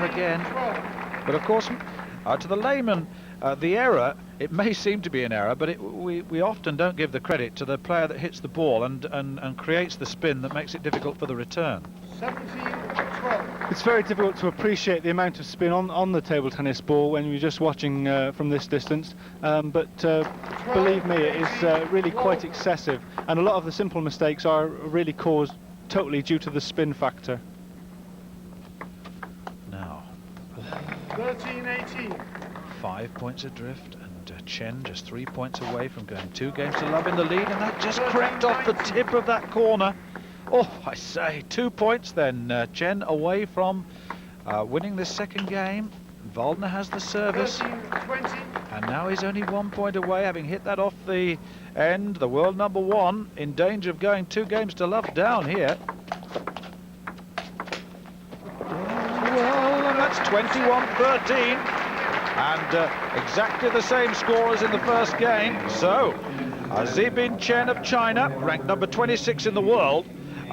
Again. But of course, to the layman, the error, it may seem to be an error, but we often don't give the credit to the player that hits the ball and creates the spin that makes it difficult for the return. 17-12. It's very difficult to appreciate the amount of spin on the table tennis ball when you're just watching from this distance, but believe me, it is really quite excessive, and a lot of the simple mistakes are really caused totally due to the spin factor. Now 13-18. 5 points adrift, and Chen just 3 points away from going 2-0 in the lead, and that just crept off the tip of that corner. Oh, I say, 2 points then. Chen away from winning this second game. Waldner has the service, and now he's only 1 point away, having hit that off the end. The world number one in danger of going 2-0 down here. Well, and that's 21-13. And exactly the same score as in the first game. So, Zibin Chen of China, ranked number 26 in the world,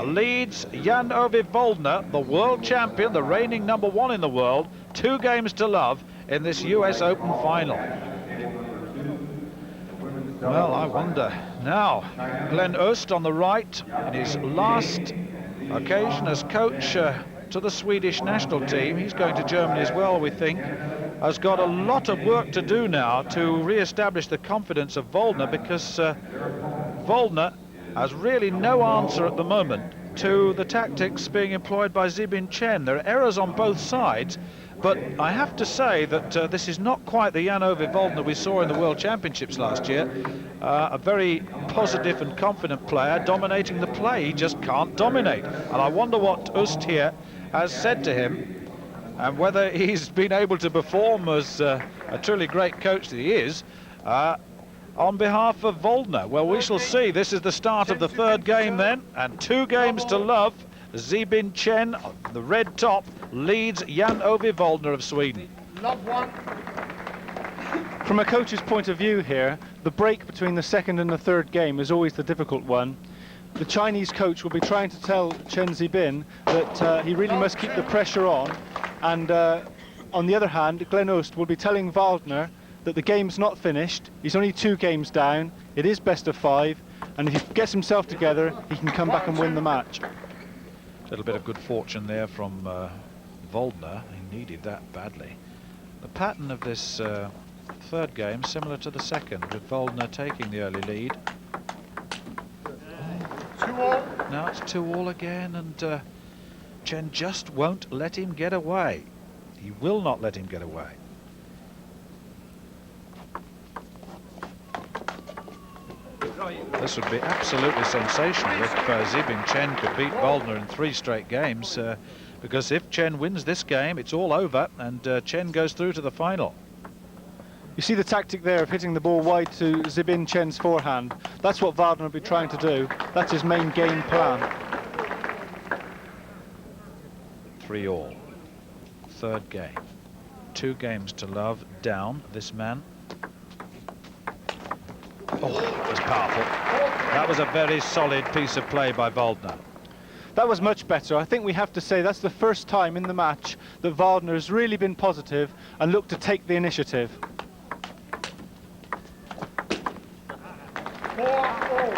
leads Jan-Ove Waldner, the world champion, the reigning number one in the world, 2-0 in this US Open final. Well, I wonder. Now, Glenn Öst on the right, in his last occasion as coach to the Swedish national team. He's going to Germany as well, we think. Has got a lot of work to do now to re-establish the confidence of Waldner, because Waldner has really no answer at the moment to the tactics being employed by Zibin Chen. There are errors on both sides, but I have to say that this is not quite the Jan-Ove Waldner we saw in the World Championships last year. A very positive and confident player dominating the play. He just can't dominate. And I wonder what Öst here has said to him, and whether he's been able to perform as a truly great coach that he is on behalf of Waldner. Well, we shall see. This is the start of the third game then, and 2-0. Zibin Chen, the red top, leads Jan-Ove Waldner of Sweden. From a coach's point of view here, the break between the second and the third game is always the difficult one. The Chinese coach will be trying to tell Chen Zibin that he really must keep the pressure on, and on the other hand, Glenn Öst will be telling Waldner that the game's not finished. He's only 2 games down. It is best of 5, and if he gets himself together, he can come back and win the match. A little bit of good fortune there from Waldner. He needed that badly. The pattern of this third game similar to the second, with Waldner taking the early lead. 2-all. Now it's 2-all again, and Chen just won't let him get away. He will not let him get away. This would be absolutely sensational if Zibin Chen could beat Waldner in 3 straight games, because if Chen wins this game, it's all over, and Chen goes through to the final. You see the tactic there of hitting the ball wide to Zibin Chen's forehand. That's what Waldner will be trying to do. That's his main game plan. 3-all. Third game. 2-0 down, this man. Oh, that was powerful. That was a very solid piece of play by Waldner. That was much better. I think we have to say that's the first time in the match that Waldner has really been positive and looked to take the initiative. 4-all.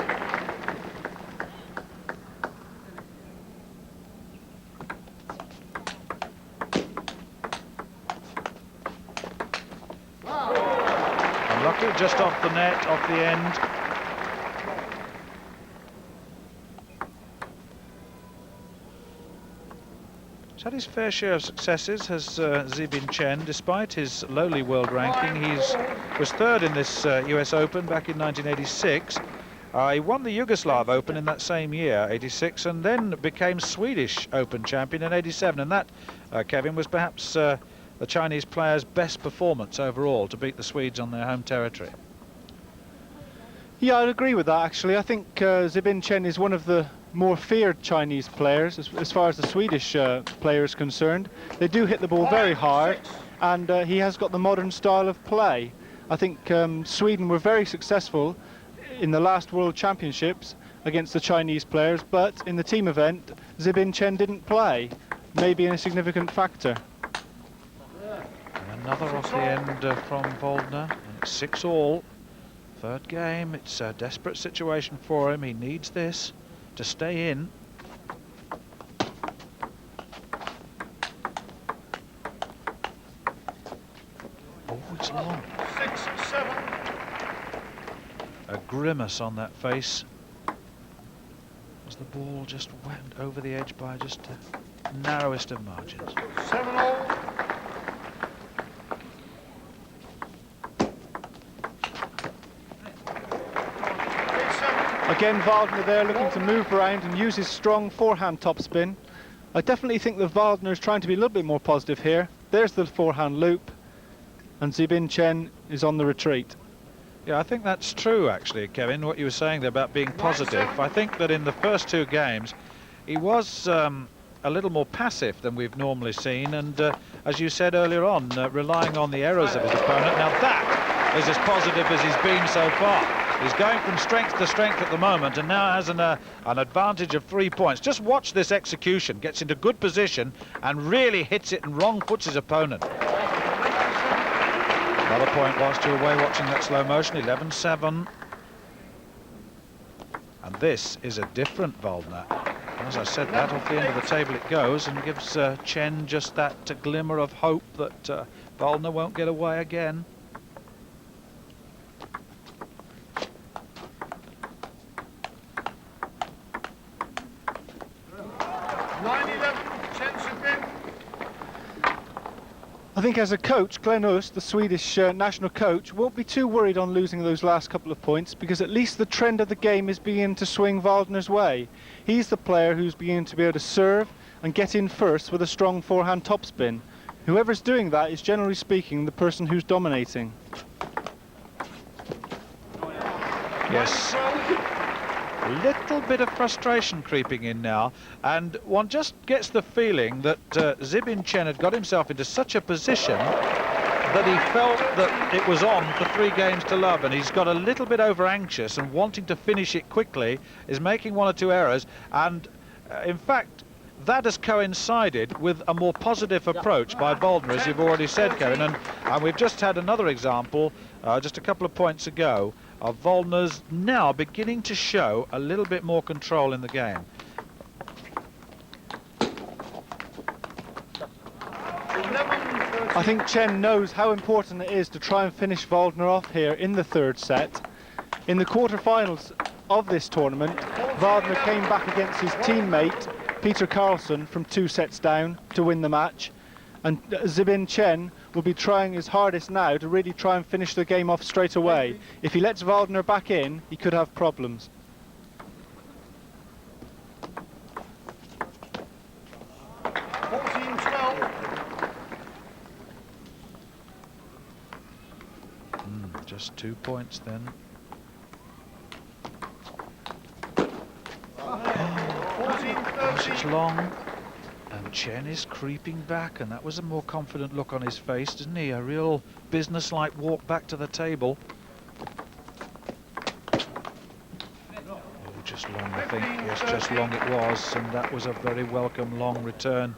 Unlucky, just off the net, off the end. He's had his fair share of successes, has Zibin Chen. Despite his lowly world ranking, he was third in this US Open back in 1986. He won the Yugoslav Open in that same year, 86, and then became Swedish Open champion in 87. And that, Kevin, was perhaps the Chinese player's best performance overall, to beat the Swedes on their home territory. Yeah, I'd agree with that, actually. I think Zibin Chen is one of the more feared Chinese players as far as the Swedish player is concerned. They do hit the ball very hard, and he has got the modern style of play. I think Sweden were very successful in the last World Championships against the Chinese players, but in the team event Zibin Chen didn't play may be a significant factor. And another off the end from Waldner, and it's 6-all. Third game, it's a desperate situation for him. He needs this to stay in. Oh, it's long. 6-7. A grimace on that face as the ball just went over the edge by just the narrowest of margins. 7-all. Again, Waldner there looking to move around and use his strong forehand topspin. I definitely think that Waldner is trying to be a little bit more positive here. There's the forehand loop, and Zibin Chen is on the retreat. Yeah, I think that's true, actually, Kevin, what you were saying there about being positive. I think that in the first two games, he was a little more passive than we've normally seen, and as you said earlier on, relying on the errors of his opponent. Now that is as positive as he's been so far. He's going from strength to strength at the moment, and now has an advantage of 3 points. Just watch this execution. Gets into good position and really hits it and wrong foots his opponent. Another point whilst you're away watching that slow motion. 11-7. And this is a different Waldner. As I said, that off the end of the table it goes, and gives Chen just that glimmer of hope that Waldner won't get away again. 9-11, Chen Zibin. I think as a coach, Glenn Öst, the Swedish national coach, won't be too worried on losing those last couple of points, because at least the trend of the game is beginning to swing Waldner's way. He's the player who's beginning to be able to serve and get in first with a strong forehand topspin. Whoever's doing that is, generally speaking, the person who's dominating. Yes. A little bit of frustration creeping in now, and one just gets the feeling that Zibin Chen had got himself into such a position that he felt that it was on for 3 games to love, and he's got a little bit over anxious and wanting to finish it quickly, is making 1 or 2 errors, and in fact that has coincided with a more positive approach by Waldner, as you've already said, Kevin, and we've just had another example just a couple of points ago of Waldner's now beginning to show a little bit more control in the game. I think Chen knows how important it is to try and finish Waldner off here in the third set. In the quarterfinals of this tournament, Waldner came back against his teammate Peter Carlsson from 2 sets down to win the match, and Zibin Chen will be trying his hardest now to really try and finish the game off straight away. If he lets Waldner back in, he could have problems. Just 2 points then. It's long, and Chen is creeping back, and that was a more confident look on his face, didn't he? A real business-like walk back to the table. Oh, just long, I think. Yes, just long it was, and that was a very welcome long return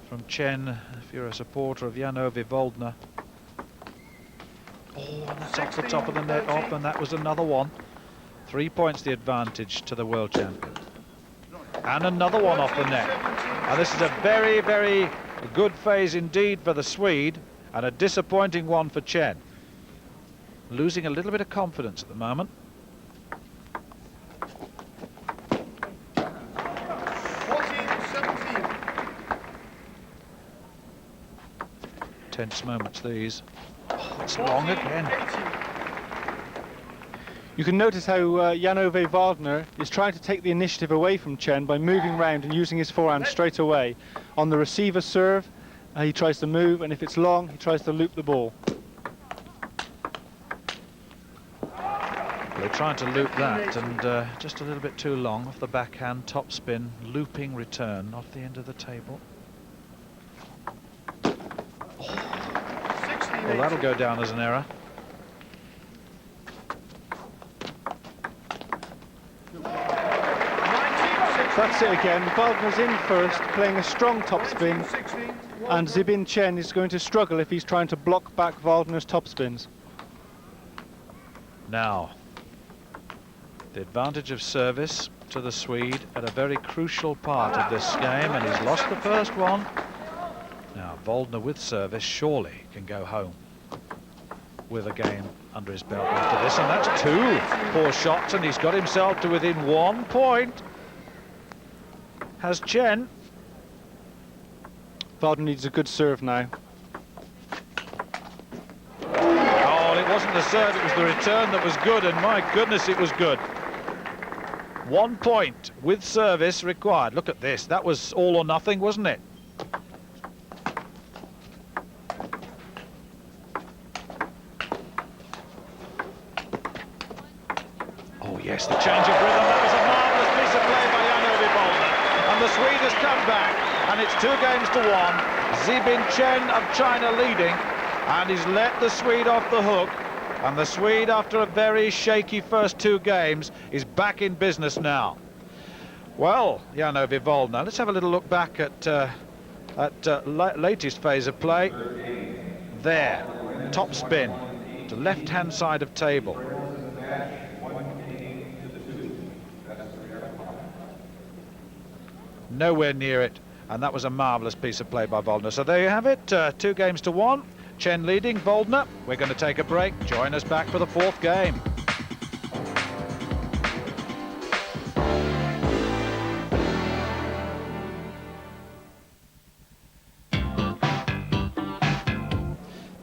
from Chen, if you're a supporter of Jan-Ove Waldner. Oh, and that's off the top of the net off, and that was another one. 3 points the advantage to the world champion. And another one off the net. And this is a very, very good phase indeed for the Swede, and a disappointing one for Chen. Losing a little bit of confidence at the moment. 14-17. Tense moments these. Oh, it's long again. You can notice how Jan-Ove Waldner is trying to take the initiative away from Chen by moving round and using his forehand straight away. On the receiver serve, he tries to move, and if it's long, he tries to loop the ball. They're trying to loop that, and just a little bit too long off the backhand, topspin, looping return off the end of the table. Well, that'll go down as an error. That's it again. Waldner's in first, playing a strong topspin, 16. and Zibin Chen is going to struggle if he's trying to block back Waldner's topspins. Now, the advantage of service to the Swede at a very crucial part of this game, and he's lost the first one. Now, Waldner with service surely can go home with a game under his belt after this, and that's 2 poor shots, and he's got himself to within 1 point. Has Chen. Waldner needs a good serve now. Oh, it wasn't the serve, it was the return that was good, and my goodness, it was good. 1 point with service required. Look at this, that was all or nothing, wasn't it? Oh yes, the change of rhythm, that was a marvellous piece of play by Jan-Ove Waldner. And the Swede has come back, and it's 2 games to 1. Zibin Chen of China leading, and he's let the Swede off the hook. And the Swede, after a very shaky first 2 games, is back in business now. Well, Jan-Ove Waldner, let's have a little look back at latest phase of play. There, top spin to left-hand side of table. Nowhere near it, and that was a marvellous piece of play by Waldner. So there you have it, 2 games to 1. Chen leading, Waldner. We're going to take a break. Join us back for the 4th game.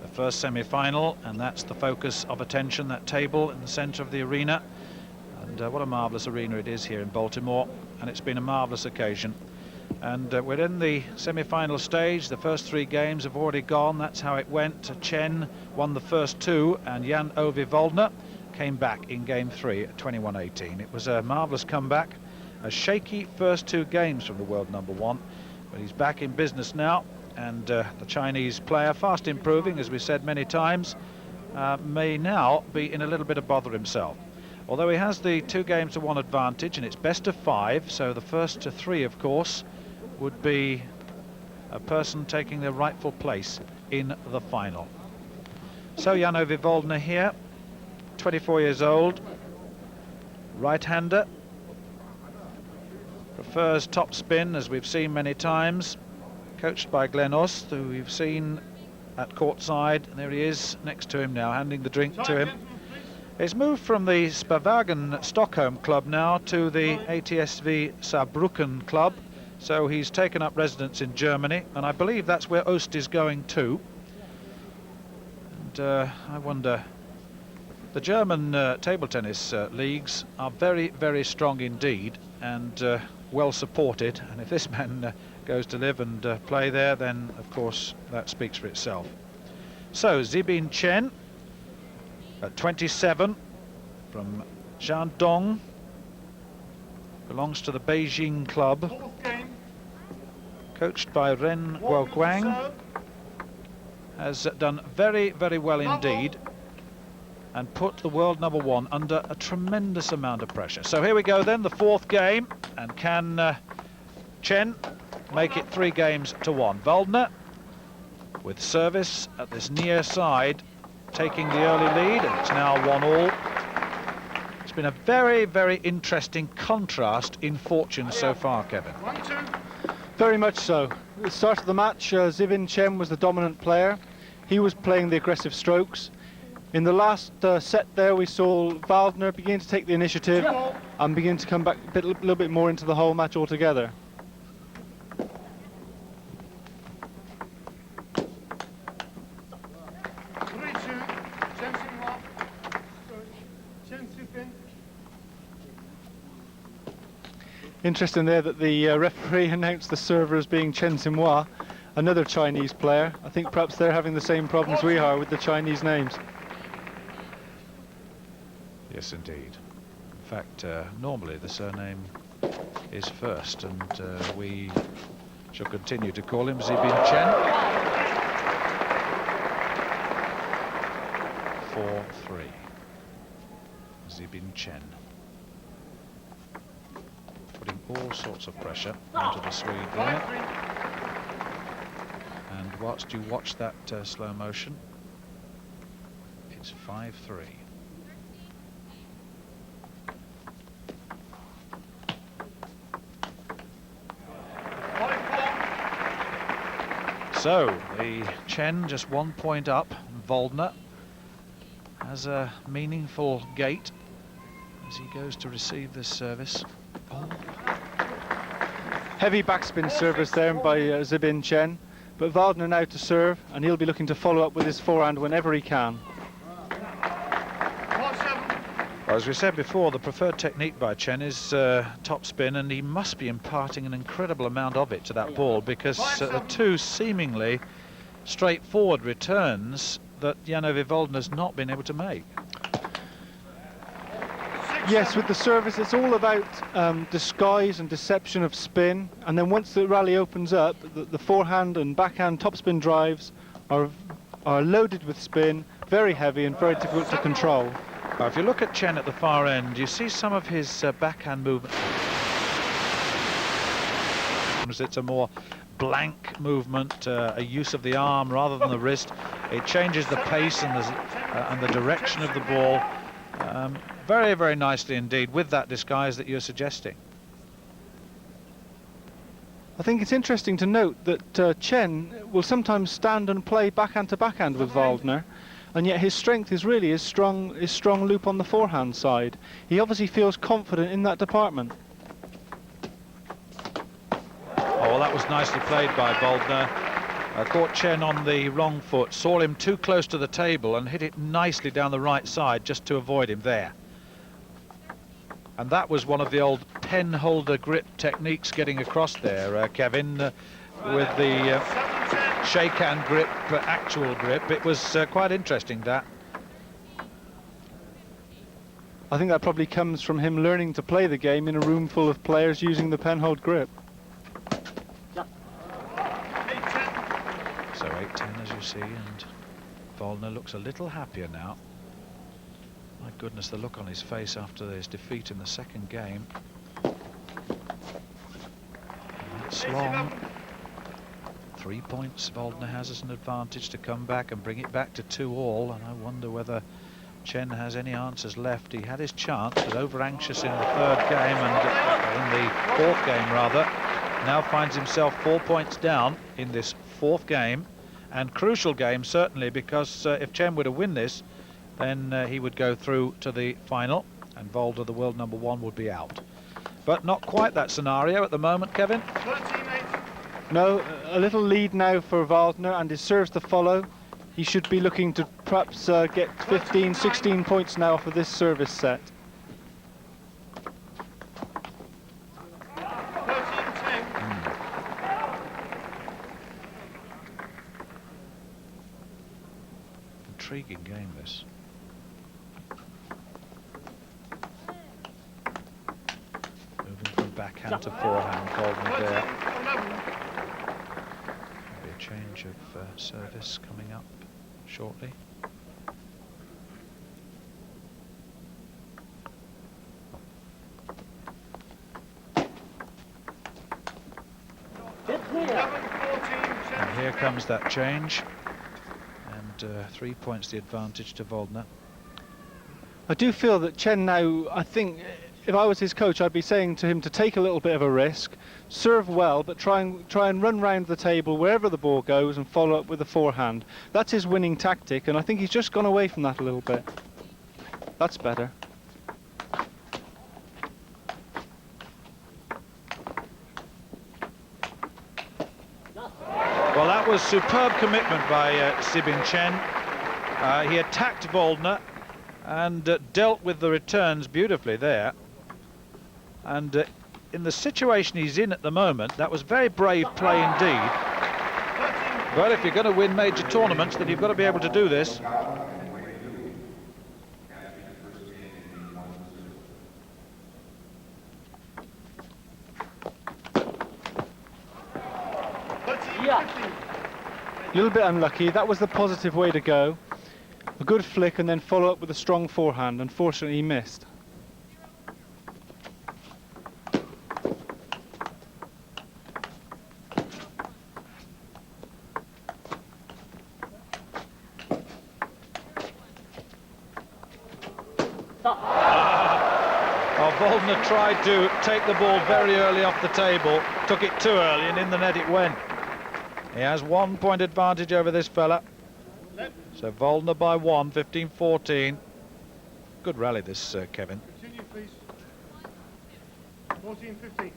The first semi-final, and that's the focus of attention, that table in the centre of the arena. And what a marvellous arena it is here in Baltimore, and it's been a marvellous occasion. And we're in the semi-final stage. The first 3 games have already gone. That's how it went. Chen won the first 2, and Jan-Ove Waldner came back in game 3 at 21-18. It was a marvellous comeback. A shaky first 2 games from the world number 1, but he's back in business now. And the Chinese player, fast improving, as we said many times, may now be in a little bit of bother himself. Although he has the 2 games to 1 advantage, and it's best of 5, so the first to 3, of course, would be a person taking their rightful place in the final. So Jan-Ove Waldner here, 24 years old, right-hander, prefers top spin, as we've seen many times, coached by Glenn Ost, who we've seen at courtside. There he is next to him now, handing the drink to him. He's moved from the Spavagen Stockholm club now to the ATSV Saarbrücken club, so he's taken up residence in Germany, and I believe that's where Ost is going to. And I wonder, the German table tennis leagues are very, very strong indeed, and well supported, and if this man goes to live and play there, then of course that speaks for itself. So Zibin Chen at 27, from Shandong, belongs to the Beijing club, coached by Ren Guoguang, has done very, very well indeed, and put the world number 1 under a tremendous amount of pressure. So here we go then, the 4th game, and can Chen make it 3 games to 1? Waldner, with service at this near side, taking the early lead, and it's now 1-all. It's been a very, very interesting contrast in fortune so far, Kevin. 1-2. Very much so. At the start of the match, Zibin Chen was the dominant player. He was playing the aggressive strokes. In the last set there, we saw Waldner begin to take the initiative and begin to come back a little bit more into the whole match altogether. Interesting there that the referee announced the server as being Chen Xinhua, another Chinese player. I think perhaps they're having the same problems we are with the Chinese names. Yes, indeed. In fact, normally the surname is first, and we shall continue to call him Zibin Chen. 4-3. Zibin Chen, putting all sorts of pressure onto the Swede there. And whilst you watch that slow motion, it's 5-3. So the Chen just 1 point up. Waldner has a meaningful gait as he goes to receive this service. Oh. Heavy backspin service there by Zibin Chen, but Waldner now to serve, and he'll be looking to follow up with his forehand whenever he can. Well, as we said before, the preferred technique by Chen is topspin, and he must be imparting an incredible amount of it to that ball, because the two seemingly straightforward returns that Janovi Waldner's not been able to make. Yes, with the service, it's all about disguise and deception of spin, and then once the rally opens up, the forehand and backhand topspin drives are loaded with spin, very heavy and very difficult to control. If you look at Chen at the far end, you see some of his backhand movement. It's a more blank movement, a use of the arm rather than the wrist. It changes the pace and the direction of the ball very, very nicely indeed, with that disguise that you're suggesting. I think it's interesting to note that Chen will sometimes stand and play backhand to backhand with Waldner, and yet his strength is really his strong loop on the forehand side. He obviously feels confident in that department. Oh, well, that was nicely played by Waldner. Caught Chen on the wrong foot, saw him too close to the table and hit it nicely down the right side just to avoid him there. And that was one of the old pen holder grip techniques getting across there, Kevin, with the shake hand grip, actual grip. It was quite interesting, that. I think that probably comes from him learning to play the game in a room full of players using the pen hold grip. So 8-10 as you see, and Waldner looks a little happier now. My goodness, the look on his face after his defeat in the second game. That's long. 3 points Waldner has as an advantage to come back and bring it back to 2-all, and I wonder whether Chen has any answers left. He had his chance, but over anxious in the third game, and in the fourth game rather, now finds himself 4 points down in this fourth game, and crucial game certainly, because if Chen were to win this, then he would go through to the final, and Waldner, the world #1, would be out. But not quite that scenario at the moment, Kevin. No, a little lead now for Waldner, and his serves to follow. He should be looking to perhaps get 15, 16 points now off of this service set. Intriguing game, this. Moving from backhand to forehand, Waldner there. Maybe a change of service coming up shortly. And here comes that change, and 3 points the advantage to Waldner. I do feel that Chen now, I think if I was his coach, I'd be saying to him to take a little bit of a risk, serve well, but try and run round the table wherever the ball goes and follow up with a forehand. That's his winning tactic, and I think he's just gone away from that a little bit. That's better. Well, that was superb commitment by Zibin Chen. He attacked Waldner and dealt with the returns beautifully there. And in the situation he's in at the moment, that was very brave play indeed. But if you're going to win major tournaments, then you've got to be able to do this. A little bit unlucky. That was the positive way to go. A good flick and then follow up with a strong forehand. Unfortunately, he missed. Well, Waldner tried to take the ball very early off the table, took it too early, and in the net it went. He has 1 point advantage over this fella. So Waldner by 1, 15-14. Good rally this, Kevin. Continue, please. 14-15.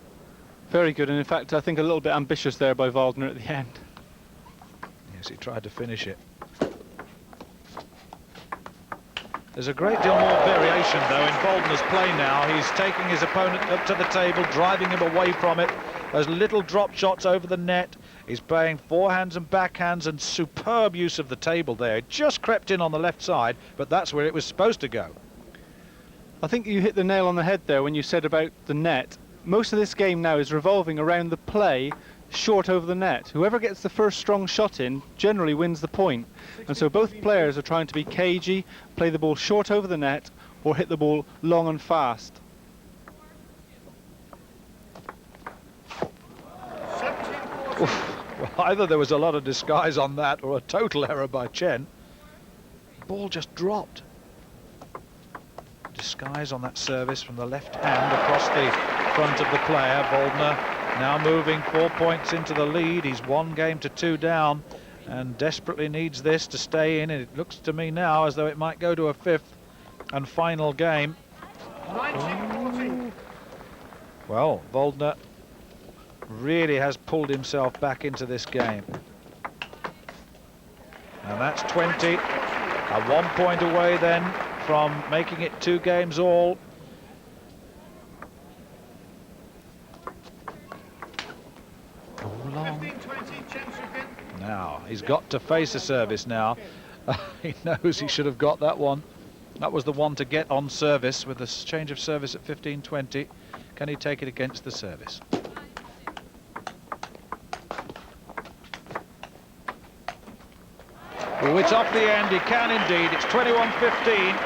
Very good, and in fact I think a little bit ambitious there by Waldner at the end. Yes, he tried to finish it. There's a great deal more variation, though, in Waldner's play now. He's taking his opponent up to the table, driving him away from it. Those little drop shots over the net. He's playing forehands and backhands, and superb use of the table there. It just crept in on the left side, but that's where it was supposed to go. I think you hit the nail on the head there when you said about the net. Most of this game now is revolving around the play short over the net. Whoever gets the first strong shot in generally wins the point. And so both players are trying to be cagey, play the ball short over the net, or hit the ball long and fast. 17-14. Well, either there was a lot of disguise on that or a total error by Chen. Ball just dropped. Disguise on that service from the left hand across the front of the player. Waldner now moving 4 points into the lead. He's 1 game to 2 down and desperately needs this to stay in. And it looks to me now as though it might go to a 5th and final game. 19-14. Well, Waldner really has pulled himself back into this game. And that's 20. 1 point away then from making it 2 games all. Long. 15-20, Chen Shipin. Now he's got to face a service now. He knows he should have got that one. That was the one to get on service with a change of service at 15-20. Can he take it against the service? Oh, it's off the end. He can indeed. It's 21-15.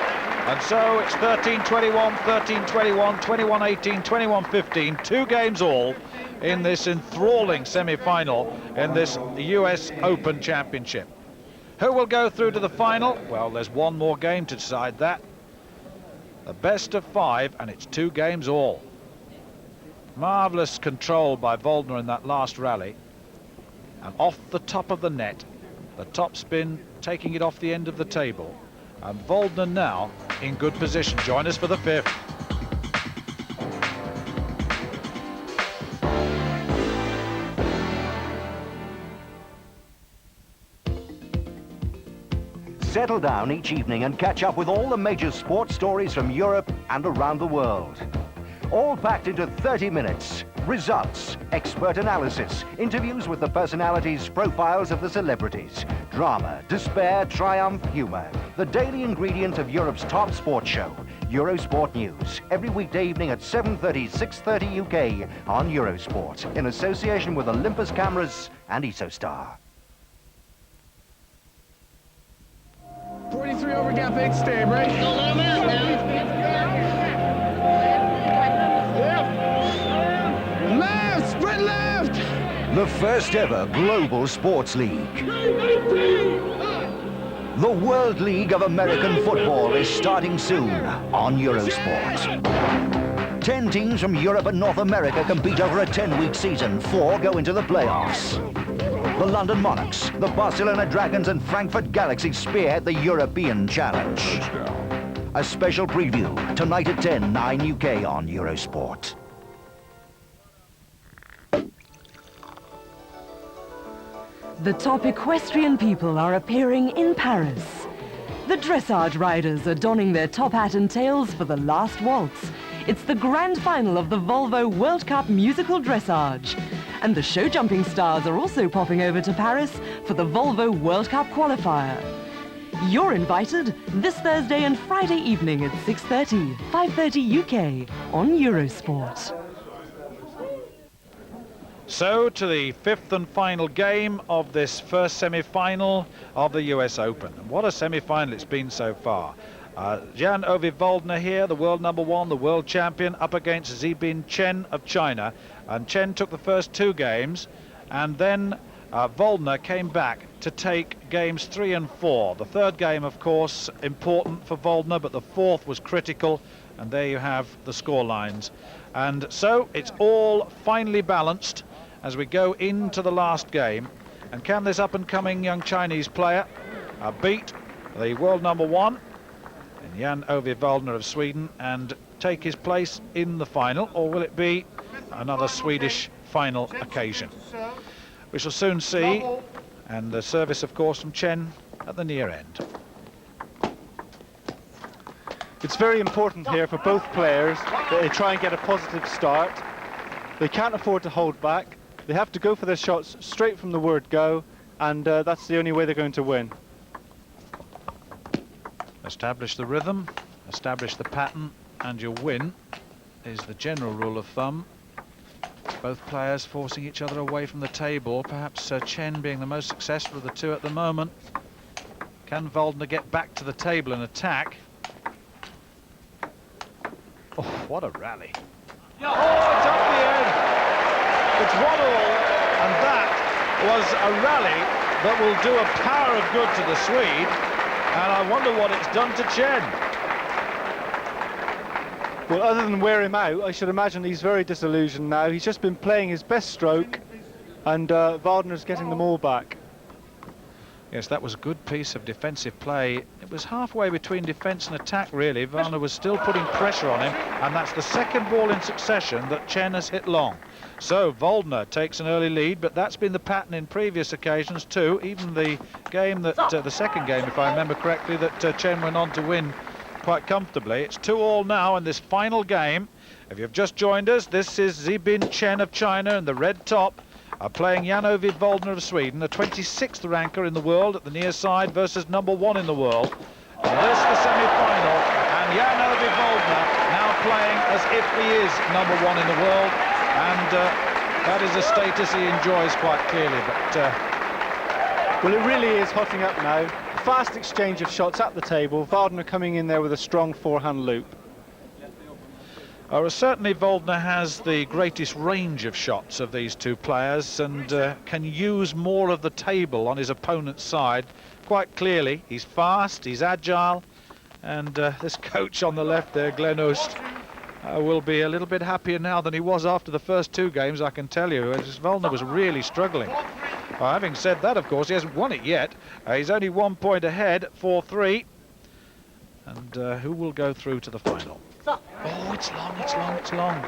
And so it's 13-21, 13-21, 21-18, 21-15. 2 games all in this enthralling semi-final in this US Open Championship. Who will go through to the final? Well, there's 1 more game to decide that. The best of 5, and it's 2 games all. Marvellous control by Waldner in that last rally. And off the top of the net, the top spin taking it off the end of the table. And Waldner now in good position. Join us for the 5th. Settle down each evening and catch up with all the major sports stories from Europe and around the world. All packed into 30 minutes. Results, expert analysis, interviews with the personalities, profiles of the celebrities, drama, despair, triumph, humour. The daily ingredient of Europe's top sports show, Eurosport News. Every weekday evening at 7:30, 6:30 UK on Eurosport, in association with Olympus Cameras and Isostar. 43 over gap 8, stay, right? Left, sprint left! The first ever global sports league. The World League of American Football is starting soon on Eurosport. 10 teams from Europe and North America compete over a 10-week season. 4 go into the playoffs. The London Monarchs, the Barcelona Dragons and Frankfurt Galaxy spearhead the European Challenge. A special preview tonight at 10, 9 UK on Eurosport. The top equestrian people are appearing in Paris. The dressage riders are donning their top hat and tails for the last waltz. It's the grand final of the Volvo World Cup musical dressage. And the show jumping stars are also popping over to Paris for the Volvo World Cup qualifier. You're invited this Thursday and Friday evening at 6:30, 5:30 UK on Eurosport. So to the 5th and final game of this first semi-final of the US Open. And what a semi-final it's been so far. Jan-Ove Waldner here, the world number 1, the world champion, up against Zhibin Chen of China. And Chen took the first 2 games, and then Waldner came back to take games 3 and 4. The third game, of course, important for Waldner, but the fourth was critical, and there you have the score lines. And so it's all finely balanced as we go into the last game. And can this up-and-coming young Chinese player beat the world #1 in Jan-Ove Waldner of Sweden and take his place in the final, or will it be another Swedish final occasion? We shall soon see. And the service, of course, from Chen at the near end. It's very important here for both players that they try and get a positive start. They can't afford to hold back. They have to go for their shots straight from the word go, and that's the only way they're going to win. Establish the rhythm, establish the pattern, and you'll win, is the general rule of thumb. Both players forcing each other away from the table, perhaps Chen being the most successful of the two at the moment. Can Waldner get back to the table and attack? Oh, what a rally. Oh, it's up the end. It's 1-all, and that was a rally that will do a power of good to the Swede, and I wonder what it's done to Chen. Well, other than wear him out, I should imagine he's very disillusioned now. He's just been playing his best stroke, and Waldner's getting them all back. Yes, that was a good piece of defensive play. It was halfway between defence and attack, really. Waldner was still putting pressure on him, and that's the second ball in succession that Chen has hit long. So Waldner takes an early lead, but that's been the pattern in previous occasions too. Even the game that, the second game, if I remember correctly, that Chen went on to win quite comfortably. It's 2-all now in this final game. If you've just joined us, this is Zibin Chen of China in the red top, playing Jan-Ove Waldner of Sweden, the 26th ranker in the world at the near side versus #1 in the world. And this is the semi-final, and Jan-Ove Waldner now playing as if he is #1 in the world, and that is a status he enjoys quite clearly. But well, it really is hotting up now. Fast exchange of shots at the table. Waldner coming in there with a strong forehand loop. Certainly Waldner has the greatest range of shots of these two players, and can use more of the table on his opponent's side quite clearly. He's fast, he's agile, and this coach on the left there, Glenn Oost, will be a little bit happier now than he was after the first two games, I can tell you. Waldner was really struggling. Having said that, of course, he hasn't won it yet. He's only 1 point ahead, 4-3. And who will go through to the final? Oh, it's long, it's long, it's long.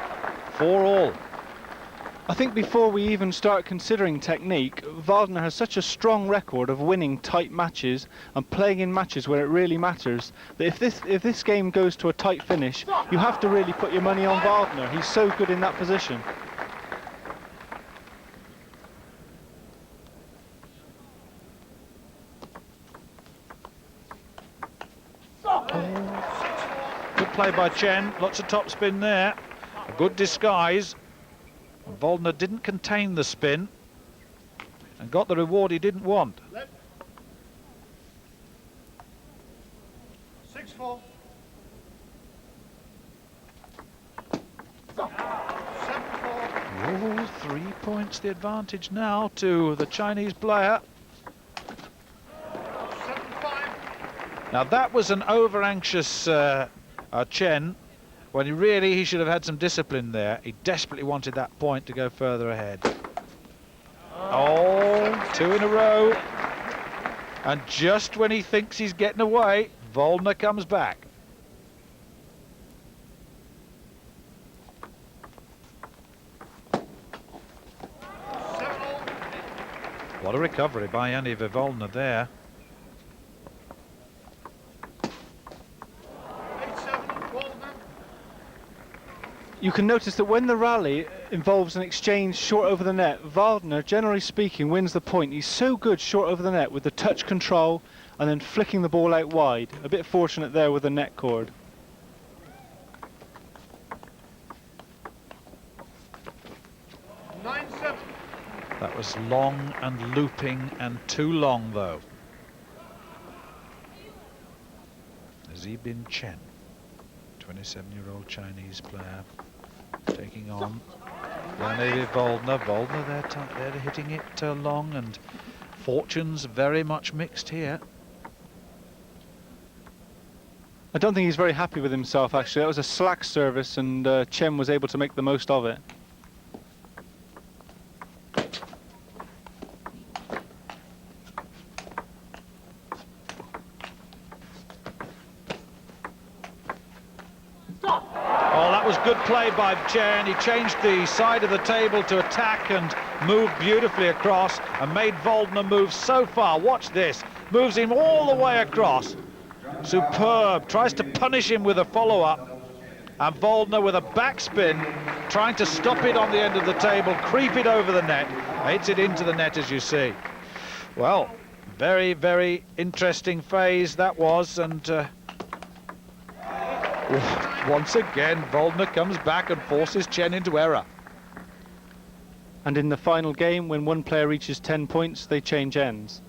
4-all. I think before we even start considering technique, Waldner has such a strong record of winning tight matches and playing in matches where it really matters, that if this game goes to a tight finish, you have to really put your money on Waldner. He's so good in that position. Good play by Chen, lots of topspin there. A good disguise. Waldner didn't contain the spin and got the reward he didn't want. 6-4. 7-4. Oh, 3 points the advantage now to the Chinese player. 7-5. Now that was an over-anxious Chen, when he should have had some discipline there. He desperately wanted that point to go further ahead. Oh, 2 in a row. And just when he thinks he's getting away, Waldner comes back. What a recovery by Jan-Ove Waldner there. 8-7, Waldner. You can notice that when the rally involves an exchange short over the net, Waldner, generally speaking, wins the point. He's so good short over the net with the touch control and then flicking the ball out wide. A bit fortunate there with the net cord. That was long and looping and too long, though. Zibin Chen, 27-year-old Chinese player, taking on Maybe Waldner they're hitting it long, and fortunes very much mixed here. I don't think he's very happy with himself, actually. That was a slack service, and Chen was able to make the most of it. Oh, that was good play by Chen. He changed the side of the table to attack and moved beautifully across and made Waldner move so far. Watch this. Moves him all the way across. Superb. Tries to punish him with a follow-up. And Waldner with a backspin, trying to stop it on the end of the table, creep it over the net. Hits it into the net, as you see. Well, very, very interesting phase that was. And once again, Waldner comes back and forces Chen into error. And in the final game, when one player reaches 10 points, they change ends.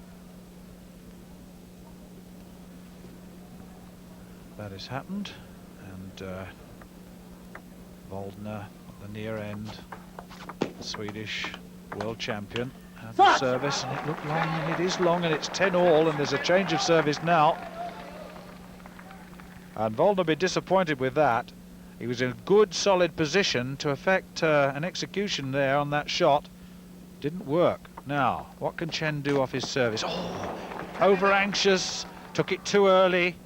That has happened, and Waldner at the near end, the Swedish world champion, and the service, and it looked long, and it is long, and it's 10-all, and there's a change of service now. And Waldner will be disappointed with that. He was in a good, solid position to effect an execution there on that shot. Didn't work. Now, what can Chen do off his service? Oh, over anxious, took it too early.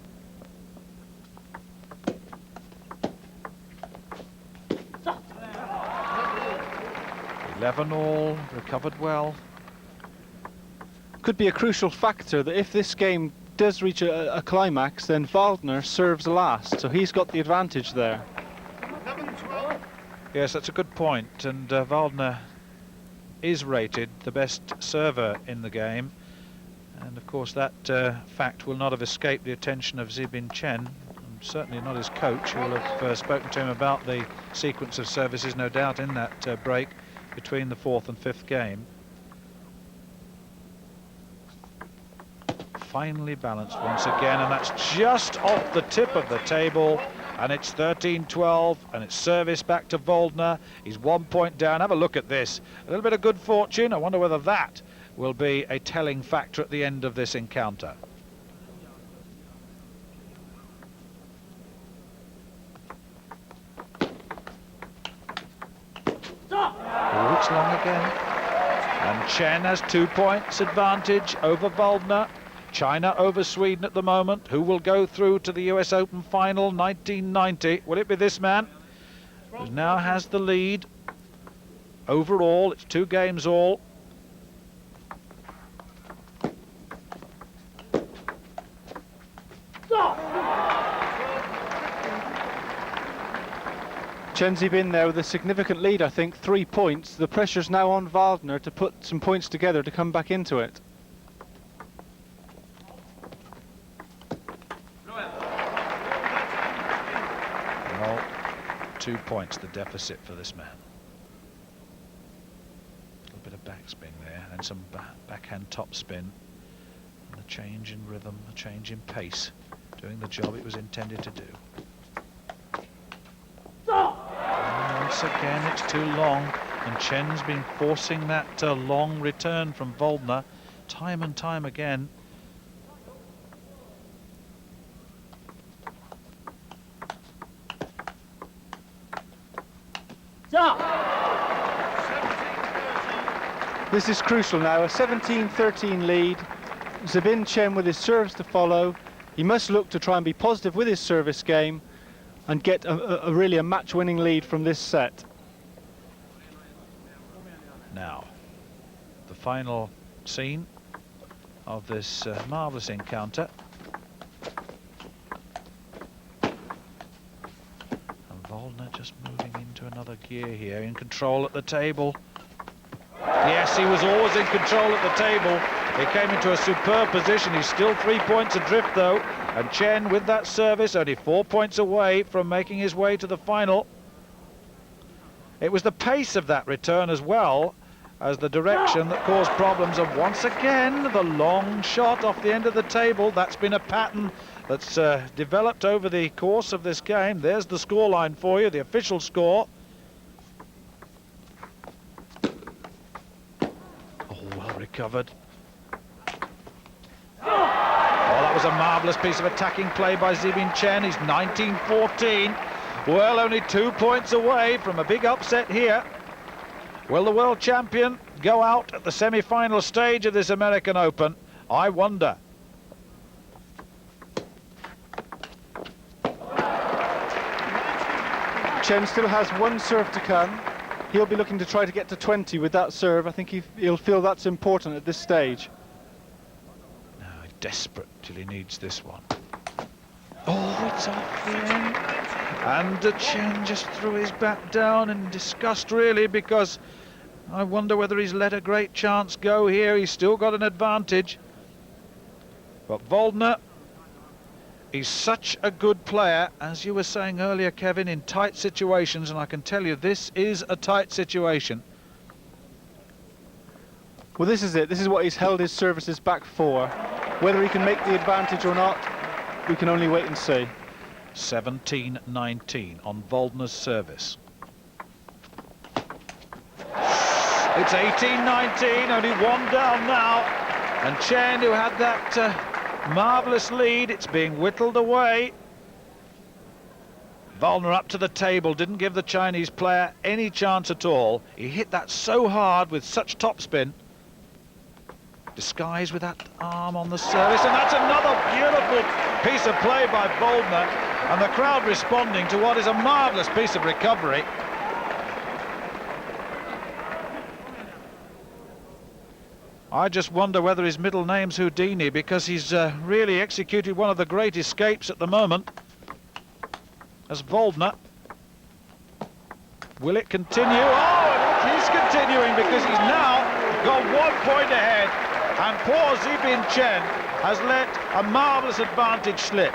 11-all, recovered well. Could be a crucial factor that if this game does reach a climax, then Waldner serves last, so he's got the advantage there. 11-12. Yes, that's a good point, and Waldner is rated the best server in the game, and of course that fact will not have escaped the attention of Zibin Chen, and certainly not his coach, who will have spoken to him about the sequence of services, no doubt, in that break between the 4th and 5th game. Finally balanced once again, and that's just off the tip of the table, and it's 13-12, and it's service back to Waldner. He's 1 point down. Have a look at this. A little bit of good fortune. I wonder whether that will be a telling factor at the end of this encounter. Oh, it's long again. And Chen has 2 points advantage over Waldner. China over Sweden at the moment. Who will go through to the US Open final 1990? Will it be this man, who now has the lead? Overall, it's 2 games all. Chen Zibin there with a significant lead, I think, 3 points. The pressure's now on Waldner to put some points together to come back into it. Well, 2 points the deficit for this man. A little bit of backspin there, and some backhand topspin. And a change in rhythm, a change in pace, doing the job it was intended to do. Once again, it's too long, and Chen's been forcing that long return from Waldner time and time again. This is crucial now, a 17-13 lead. Zibin Chen with his serves to follow. He must look to try and be positive with his service game and get really a match-winning lead from this set. Now, the final scene of this marvellous encounter. And Waldner just moving into another gear here, in control at the table. Yes, he was always in control at the table. He came into a superb position. He's still 3 points adrift, though. And Chen, with that service, only 4 points away from making his way to the final. It was the pace of that return as well as the direction that caused problems. And once again, the long shot off the end of the table. That's been a pattern that's developed over the course of this game. There's the scoreline for you, the official score. recovered. Oh, that was a marvellous piece of attacking play by Zibin Chen. He's 19-14. Well, only 2 points away from a big upset here. Will the world champion go out at the semi-final stage of this American Open? I wonder. Chen still has one serve to come. He'll be looking to try to get to 20 with that serve. I think he'll feel that's important at this stage. No, desperate till he needs this one. Oh, it's off again. And Chen just threw his bat down in disgust, really, because I wonder whether he's let a great chance go here. He's still got an advantage. But Waldner, he's such a good player, as you were saying earlier, Kevin, in tight situations, and I can tell you this is a tight situation. Well, this is it. This is what he's held his services back for. Whether he can make the advantage or not, we can only wait and see. 17-19 on Waldner's service. It's 18-19, only one down now. And Chen, who had that marvellous lead, it's being whittled away. Waldner up to the table, didn't give the Chinese player any chance at all. He hit that so hard with such topspin. Disguised with that arm on the service, and that's another beautiful piece of play by Waldner, and the crowd responding to what is a marvellous piece of recovery. I just wonder whether his middle name's Houdini, because he's really executed one of the great escapes at the moment. As Waldner. Will it continue? Oh, it is continuing, because he's now got 1 point ahead. And poor Zibin Chen has let a marvellous advantage slip.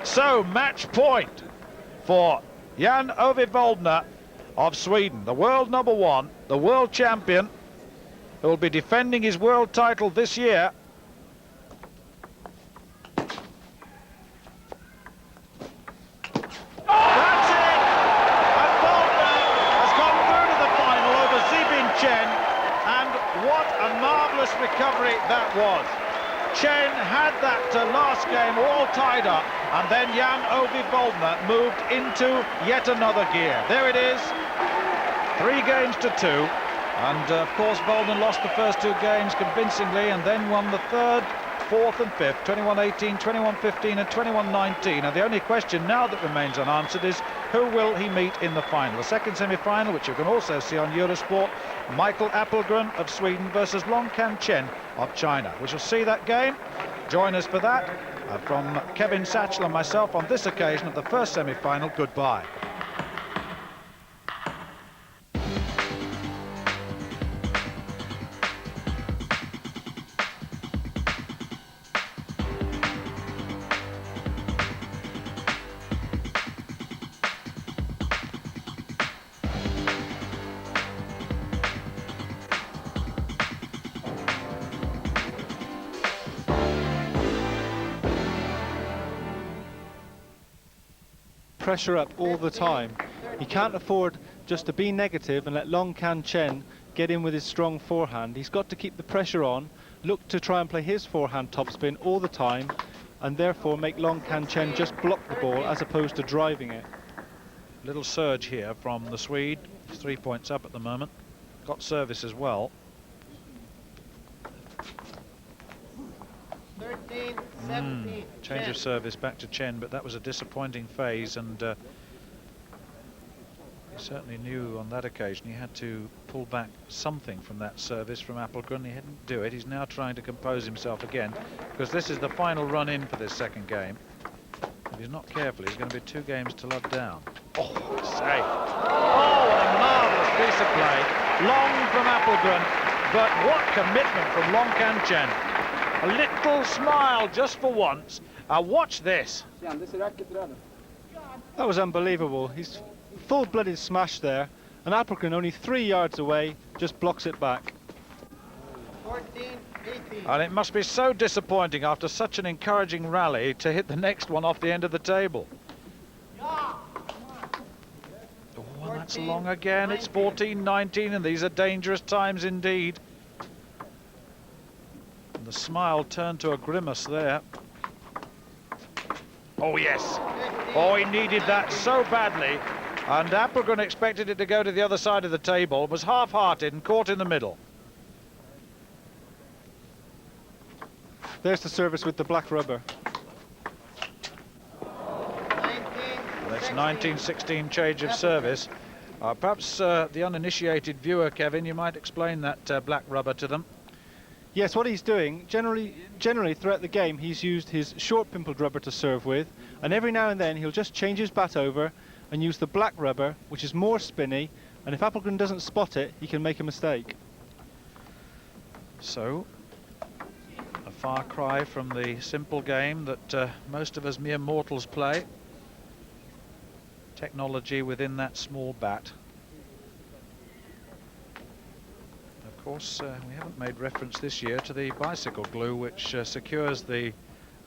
So, match point for Jan-Ove Waldner of Sweden, the world number one, the world champion, who will be defending his world title this year. That's it! And Waldner has gone through to the final over Zibin Chen. And what a marvellous recovery that was. Chen had that last game all tied up, and then Jan-Ove Waldner moved into yet another gear. There it is, 3 games to 2. And of course Waldner lost the first 2 games convincingly, and then won the 3rd, 4th and 5th, 21-18, 21-15 and 21-19. And the only question now that remains unanswered is who will he meet in the final? The second semi-final, which you can also see on Eurosport, Michael Appelgren of Sweden versus Longkan Chen of China. We shall see that game. Join us for that. From Kevin Satchel and myself on this occasion of the first semi-final, goodbye. Pressure up all the time. He can't afford just to be negative and let Longkan Chen get in with his strong forehand. He's got to keep the pressure on, look to try and play his forehand topspin all the time, and therefore make Longkan Chen just block the ball as opposed to driving it. Little surge here from the Swede. He's 3 points up at the moment. Got service as well. 13, 17. Change of service back to Chen, but that was a disappointing phase, and he certainly knew on that occasion he had to pull back something from that service from Appelgren. He didn't do it. He's now trying to compose himself again, because this is the final run in for this second game. If he's not careful, he's going to be 2 games to love down. Oh, safe. Oh, what a marvellous piece of play. Long from Appelgren, but what commitment from Longkan Chen. A little smile just for once. Watch this. That was unbelievable. He's full-blooded smash there, and Appelgren, only 3 yards away, just blocks it back. 14, 18. And it must be so disappointing after such an encouraging rally to hit the next one off the end of the table. Oh, and that's long again. It's 14-19, and these are dangerous times indeed. The smile turned to a grimace there. Oh, yes. Oh, he needed that so badly. And Appelgren expected it to go to the other side of the table, was half-hearted and caught in the middle. There's the service with the black rubber. That's 1916 change of service. Perhaps the uninitiated viewer, Kevin, you might explain that black rubber to them. Yes, what he's doing, generally throughout the game, he's used his short pimpled rubber to serve with, and every now and then he'll just change his bat over and use the black rubber, which is more spinny, and if Appelgren doesn't spot it, he can make a mistake. So, a far cry from the simple game that most of us mere mortals play. Technology within that small bat. Of course, we haven't made reference this year to the bicycle glue, which secures the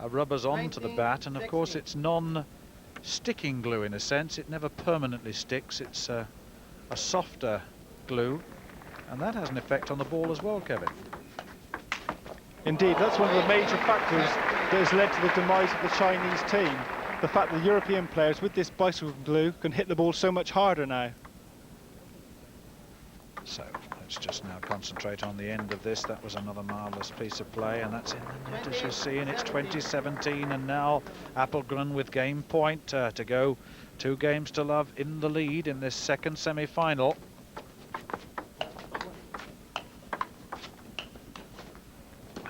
rubbers onto the bat, and of course it's non-sticking glue in a sense. It never permanently sticks. It's a softer glue, and that has an effect on the ball as well, Kevin. Indeed, that's one of the major factors that has led to the demise of the Chinese team. The fact that European players with this bicycle glue can hit the ball so much harder now. So let's just now concentrate on the end of this. That was another marvellous piece of play, and that's in the net, as you see, and it's 2017, and now Appelgren with game point to go 2 games to love in the lead in this second semi-final.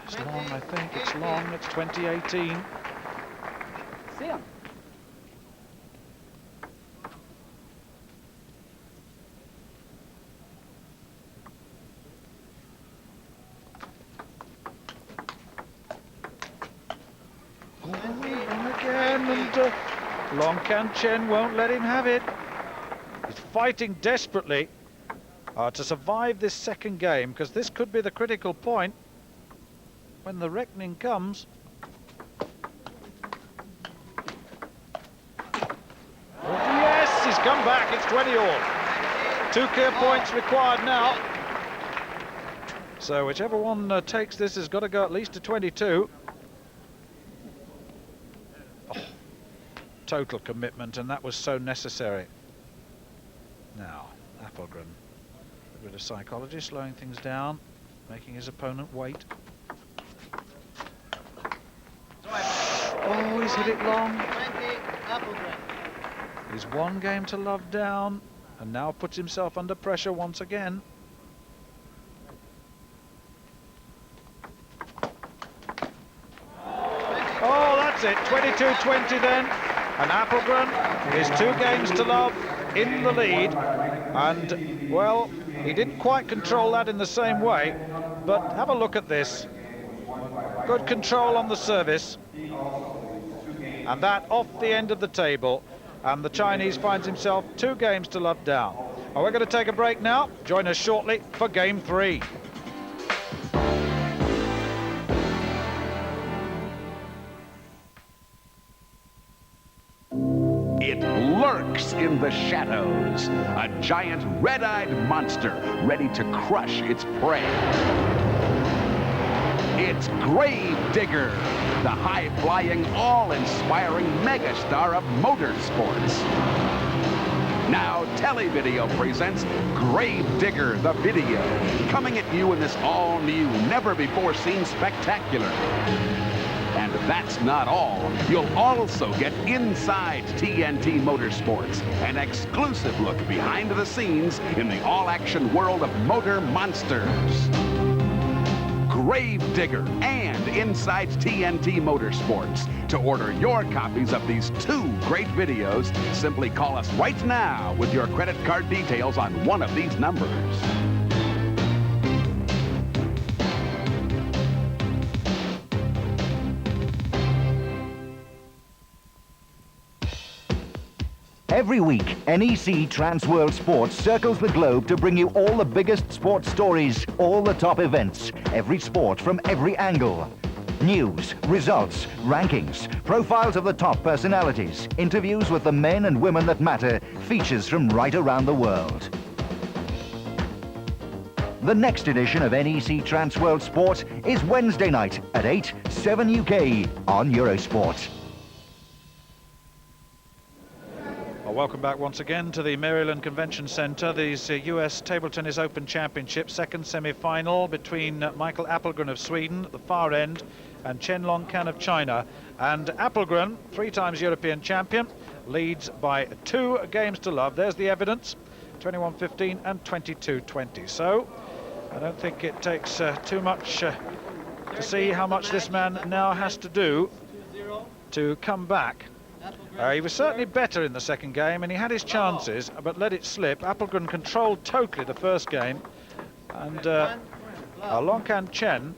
It's long, I think. It's long. It's 2018. See him. Long Can Chen won't let him have it. He's fighting desperately to survive this second game, because this could be the critical point when the reckoning comes. Yes, he's come back. It's 20 all. 2 clear points required now. So whichever one takes this has got to go at least to 22. Total commitment, and that was so necessary. Now, Appelgren, a bit of psychology, slowing things down, making his opponent wait. Oh, he's hit it long. 20, Appelgren. He's 1 game to love down, and now puts himself under pressure once again. Oh, that's it, 22-20 then. And Appelgren is 2 games to love in the lead, and well, he didn't quite control that in the same way, but have a look at this. Good control on the service, and that off the end of the table, and the Chinese finds himself 2 games to love down. Well, we're going to take a break now. Join us shortly for game 3. It lurks in the shadows, a giant red-eyed monster ready to crush its prey. It's Gravedigger, the high-flying, awe-inspiring megastar of motorsports. Now, Televideo presents Gravedigger the Video, coming at you in this all-new, never-before-seen spectacular. And that's not all. You'll also get inside TNT Motorsports, an exclusive look behind the scenes in the all-action world of motor monsters. Gravedigger and Inside TNT Motorsports. To order your copies of these 2 great videos, simply call us right now with your credit card details on one of these numbers. Every week, NEC Transworld Sports circles the globe to bring you all the biggest sports stories, all the top events, every sport from every angle. News, results, rankings, profiles of the top personalities, interviews with the men and women that matter, features from right around the world. The next edition of NEC Trans World Sport is Wednesday night at 8, 7 UK on Eurosport. Well, welcome back once again to the Maryland Convention Center. These US Table Tennis Open Championship, second semi-final between Michael Appelgren of Sweden at the far end and Chen Longcan of China. And Appelgren, 3 times European champion, leads by 2 games to love. There's the evidence, 21-15 and 22-20. So I don't think it takes too much to see how much this man now has to do to come back. He was certainly better in the second game and he had his chances but let it slip. Appelgren controlled totally the first game, and Longcan Chen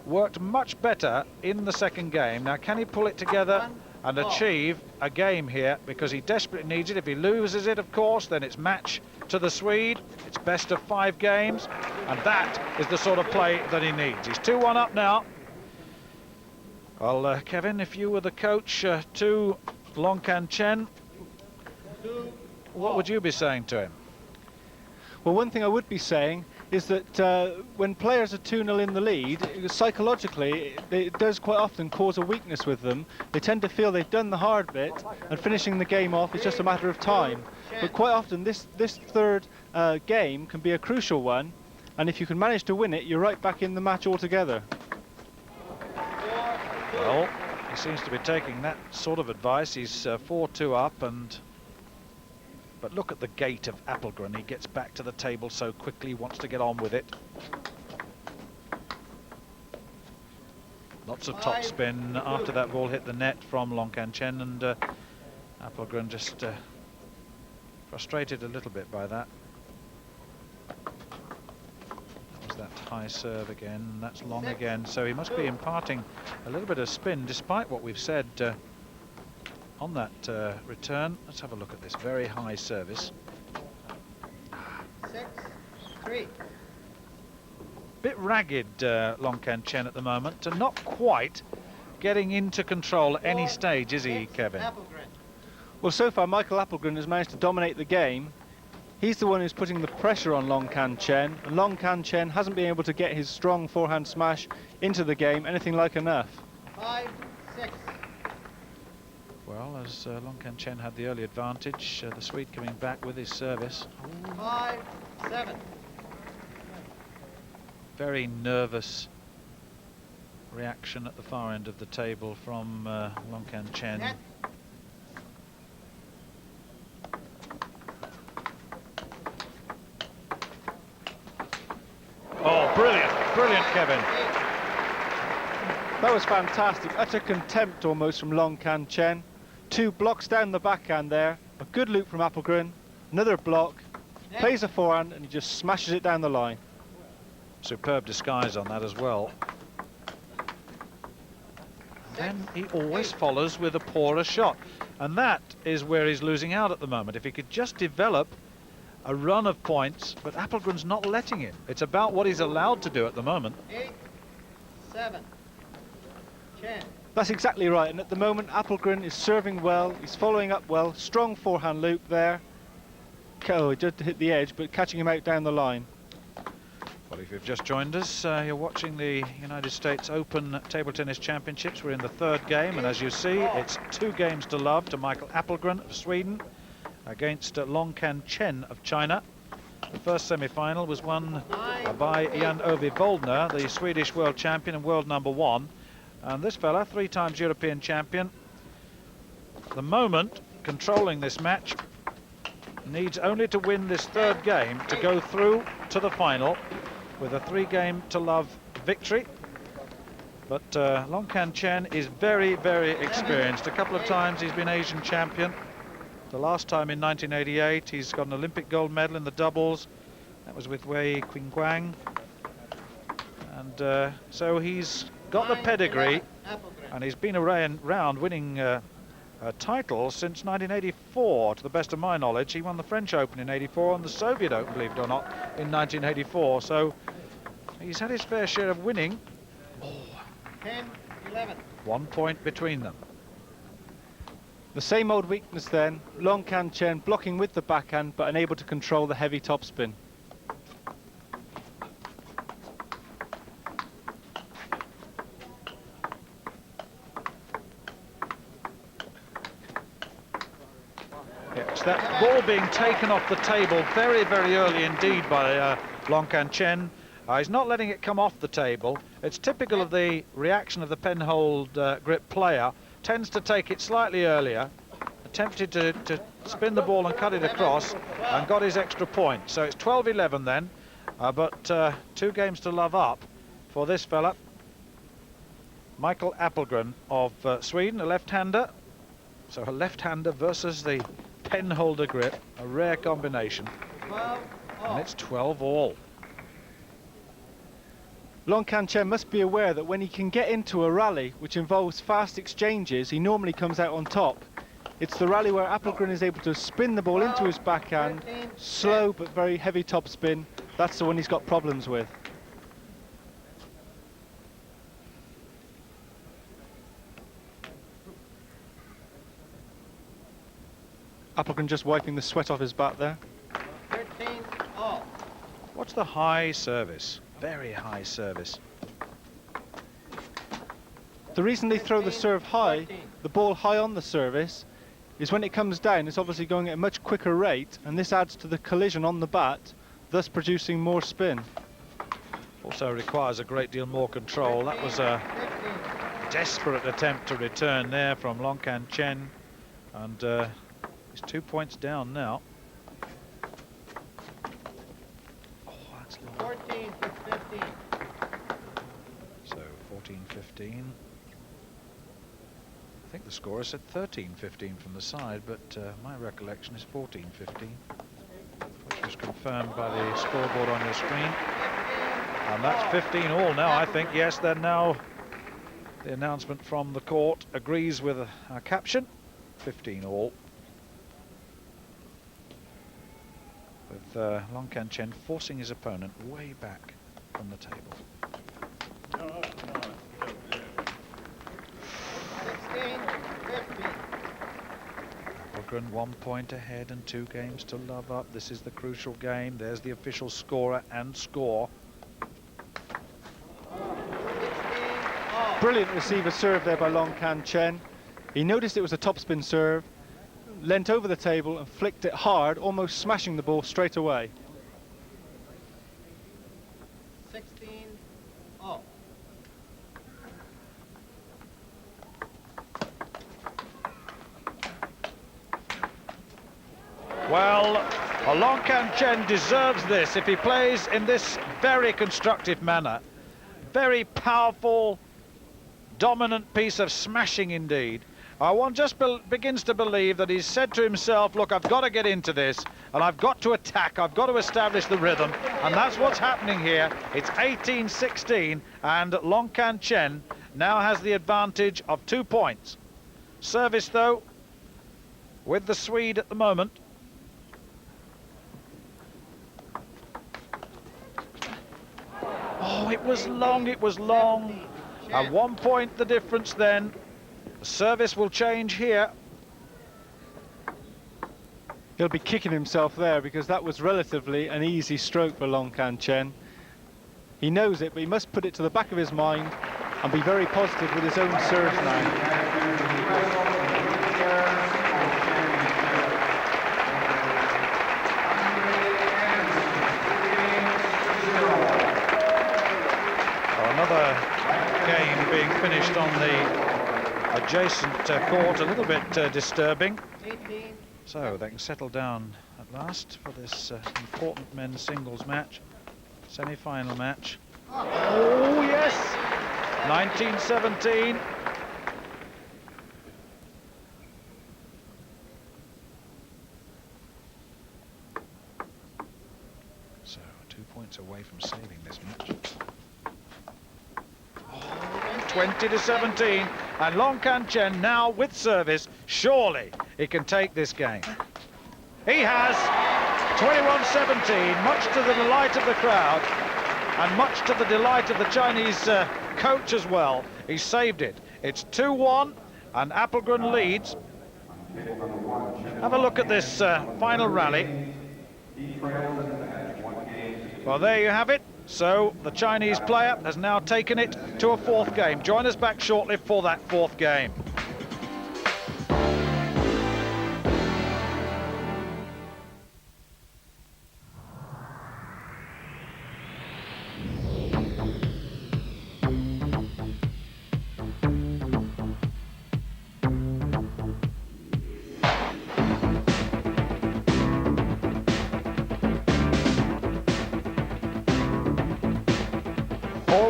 worked much better in the second game. Now can he pull it together and achieve a game here, because he desperately needs it. If he loses it, of course, then it's match to the Swede. It's best of 5 games, and that is the sort of play that he needs. He's 2-1 up now. Well, Kevin, if you were the coach to Longcan Chen, what would you be saying to him? Well, one thing I would be saying is that when players are 2-0 in the lead, psychologically it does quite often cause a weakness with them. They tend to feel they've done the hard bit and finishing the game off is just a matter of time. But quite often this third game can be a crucial one, and if you can manage to win it, you're right back in the match altogether. Well, he seems to be taking that sort of advice. He's 4-2 up, but look at the gait of Appelgren. He gets back to the table so quickly, wants to get on with it. Lots of top spin after that ball hit the net from Longcan Chen, and Appelgren just frustrated a little bit by that. That was that high serve again. That's long again. So he must be imparting a little bit of spin, despite what we've said on that return. Let's have a look at this very high service. 6-3. Bit ragged, Longcan Chen at the moment, and not quite getting into control at any stage, is he, Kevin? Well, so far Michael Appelgren has managed to dominate the game. He's the one who's putting the pressure on Longcan Chen, and Longcan Chen hasn't been able to get his strong forehand smash into the game anything like enough. 5-6. Well, as Longcan Chen had the early advantage, the Swede coming back with his service. 5-7. Very nervous reaction at the far end of the table from Longcan Chen. Net. Oh, brilliant, brilliant, Kevin. That was fantastic. Utter contempt almost from Longcan Chen. 2 blocks down the backhand there. A good loop from Appelgren. Another block. Plays a forehand and he just smashes it down the line. Superb disguise on that as well. Then he always follows with a poorer shot, and that is where he's losing out at the moment. If he could just develop a run of points, but Appelgren's not letting him. It's about what he's allowed to do at the moment. 8-7. Chen. That's exactly right, and at the moment Appelgren is serving well, he's following up well, strong forehand loop there. Oh, he just hit the edge, but catching him out down the line. Well, if you've just joined us, you're watching the United States Open Table Tennis Championships. We're in the 3rd game, and as you see, it's 2 games to love to Michael Appelgren of Sweden against Longcan Chen of China. The first semi-final was won by Jan-Ove Voldner, the Swedish world champion and world #1. And this fella, 3 times European champion, at the moment controlling this match, needs only to win this 3rd game to go through to the final with a 3-game to love victory. But Longcan Chen is very, very experienced. A couple of times he's been Asian champion. The last time in 1988, he's got an Olympic gold medal in the doubles. That was with Wei Qingguang. And so he's got the pedigree, and he's been around winning titles since 1984, to the best of my knowledge. He won the French Open in '84 and the Soviet Open, believe it or not, in 1984. So he's had his fair share of winning. 10-11. 1 point between them. The same old weakness then, Longcan Chen blocking with the backhand but unable to control the heavy topspin. That ball being taken off the table very, very early indeed by Long Can Chen. He's not letting it come off the table. It's typical of the reaction of the penhold grip player. Tends to take it slightly earlier, attempted to spin the ball and cut it across, and got his extra point. So it's 12-11 then, but 2 games to love up for this fella. Michael Appelgren of Sweden, a left-hander. So a left-hander versus the penholder grip, a rare combination. And it's 12-all. Long Can Chen must be aware that when he can get into a rally which involves fast exchanges, he normally comes out on top. It's the rally where Appelgren is able to spin the ball into his backhand, slow but very heavy topspin. That's the one he's got problems with. Appelgren just wiping the sweat off his bat there. 13-all. What's the high service? Very high service. The reason they throw the serve high, the ball high on the service, is when it comes down it's obviously going at a much quicker rate, and this adds to the collision on the bat, thus producing more spin. Also requires a great deal more control. That was a desperate attempt to return there from Long Can Chen, and he's 2 points down now. Oh, that's long. 14-15. So 14-15. I think the scorer said 13-15 from the side, but my recollection is 14-15, which was confirmed by the scoreboard on your screen. And that's 15-all now, I think. Yes, then now the announcement from the court agrees with our caption. 15-all. With Long Can Chen forcing his opponent way back from the table. 16-15. Appelgren 1 point ahead and 2 games to love up. This is the crucial game. There's the official scorer and score. 16-all. Brilliant receiver serve there by Long Can Chen. He noticed it was a topspin serve, leant over the table and flicked it hard, almost smashing the ball straight away. 16-all. Well, Long Can Chen deserves this if he plays in this very constructive manner. Very powerful, dominant piece of smashing indeed. One just begins to believe that he's said to himself, look, I've got to get into this, and I've got to attack, I've got to establish the rhythm, and that's what's happening here. It's 18-16, and Long Can Chen now has the advantage of 2 points. Service, though, with the Swede at the moment. Oh, it was long, it was long. At 1 point the difference then. The service will change here. He'll be kicking himself there because that was relatively an easy stroke for Long Can Chen. He knows it, but he must put it to the back of his mind and be very positive with his own serve now. Another game being finished on the adjacent court, a little bit disturbing. 18. So they can settle down at last for this important men's singles match, semi-final match. Oh yes, 19-17. So 2 points away from saving this match. 20-17, and Long Can Chen now with service. Surely he can take this game. He has. 21-17, much to the delight of the crowd and much to the delight of the Chinese coach as well. He saved it. It's 2-1 and Appelgren leads. Have a look at this final rally. Well, there you have it. So the Chinese player has now taken it to a 4th game. Join us back shortly for that 4th game.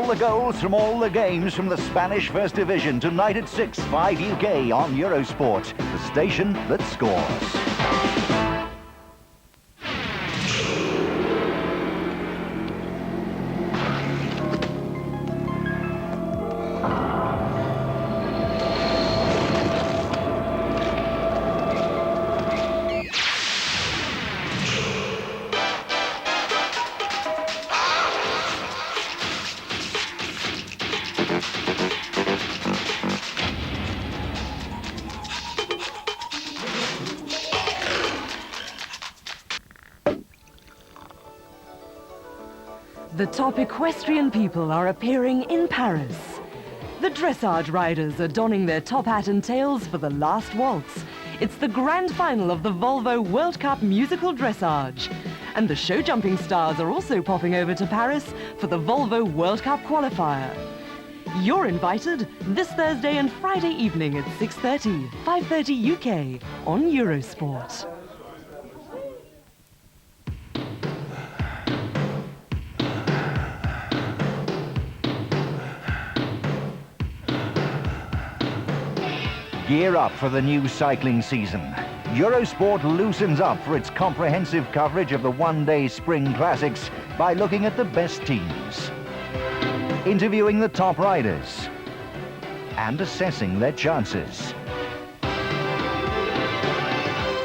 the goals from all the games from the Spanish First Division tonight at 6, 5 UK on Eurosport, the station that scores. The top equestrian people are appearing in Paris. The dressage riders are donning their top hat and tails for the last waltz. It's the grand final of the Volvo World Cup musical dressage. And the show jumping stars are also popping over to Paris for the Volvo World Cup qualifier. You're invited this Thursday and Friday evening at 6:30, 5:30 UK on Eurosport. Gear up for the new cycling season. Eurosport loosens up for its comprehensive coverage of the one-day spring classics by looking at the best teams, interviewing the top riders, and assessing their chances.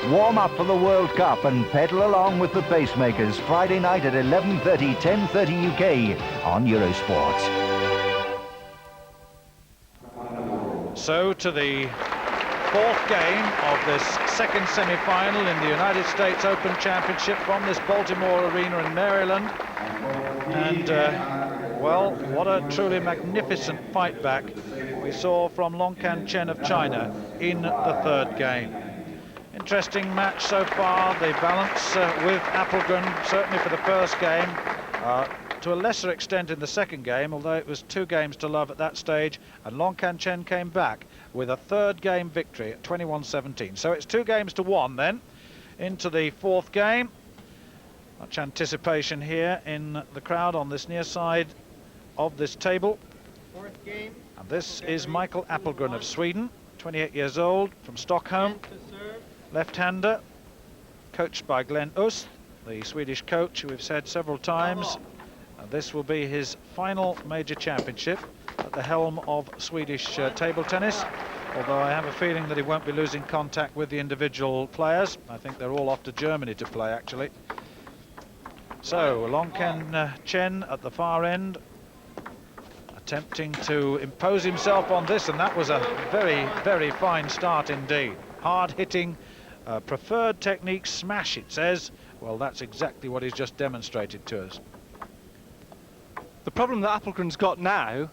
Warm up for the World Cup and pedal along with the pacemakers Friday night at 11:30, 10:30 UK on Eurosport. So to the fourth game of this second semi-final in the United States Open Championship from this Baltimore arena in Maryland. And, well, what a truly magnificent fight back we saw from Longcan Chen of China in the third game. Interesting match so far. The balance with Appelgren, certainly for the first game, to a lesser extent in the second game, although it was 2 games to love at that stage, and Longcan Chen came back with a third game victory at 21-17. So it's 2 games to 1 then into the fourth game. Much anticipation here in the crowd on this near side of this table. Fourth game. And this is Michael Appelgren of Sweden, 28 years old, from Stockholm, left-hander, coached by Glenn Öst, the Swedish coach who we've said several times. This will be his final major championship at the helm of Swedish table tennis, although I have a feeling that he won't be losing contact with the individual players. I think they're all off to Germany to play, actually. So Longcan Chen at the far end, attempting to impose himself on this, and that was a very, very fine start indeed. Hard-hitting, preferred technique, smash, it says. Well, that's exactly what he's just demonstrated to us. The problem that Appelgren's got now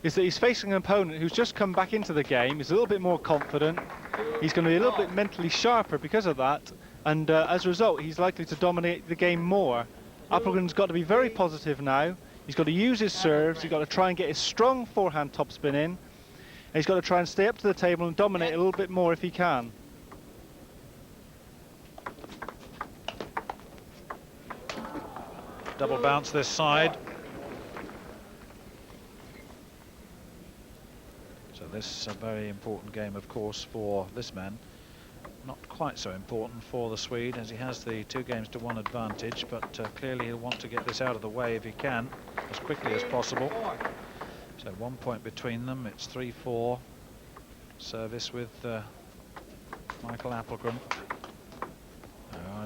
is that he's facing an opponent who's just come back into the game. He's a little bit more confident. He's going to be a little bit mentally sharper because of that, and as a result, he's likely to dominate the game more. Appelgren's got to be very positive now. He's got to use his serves. He's got to try and get his strong forehand topspin in. And he's got to try and stay up to the table and dominate a little bit more if he can. Double bounce this side. So this is a very important game, of course, for this man. Not quite so important for the Swede, as he has the 2 games to 1 advantage, but clearly he'll want to get this out of the way if he can, as quickly as possible. So 1 point between them. It's 3-4 service with Michael Appelgren.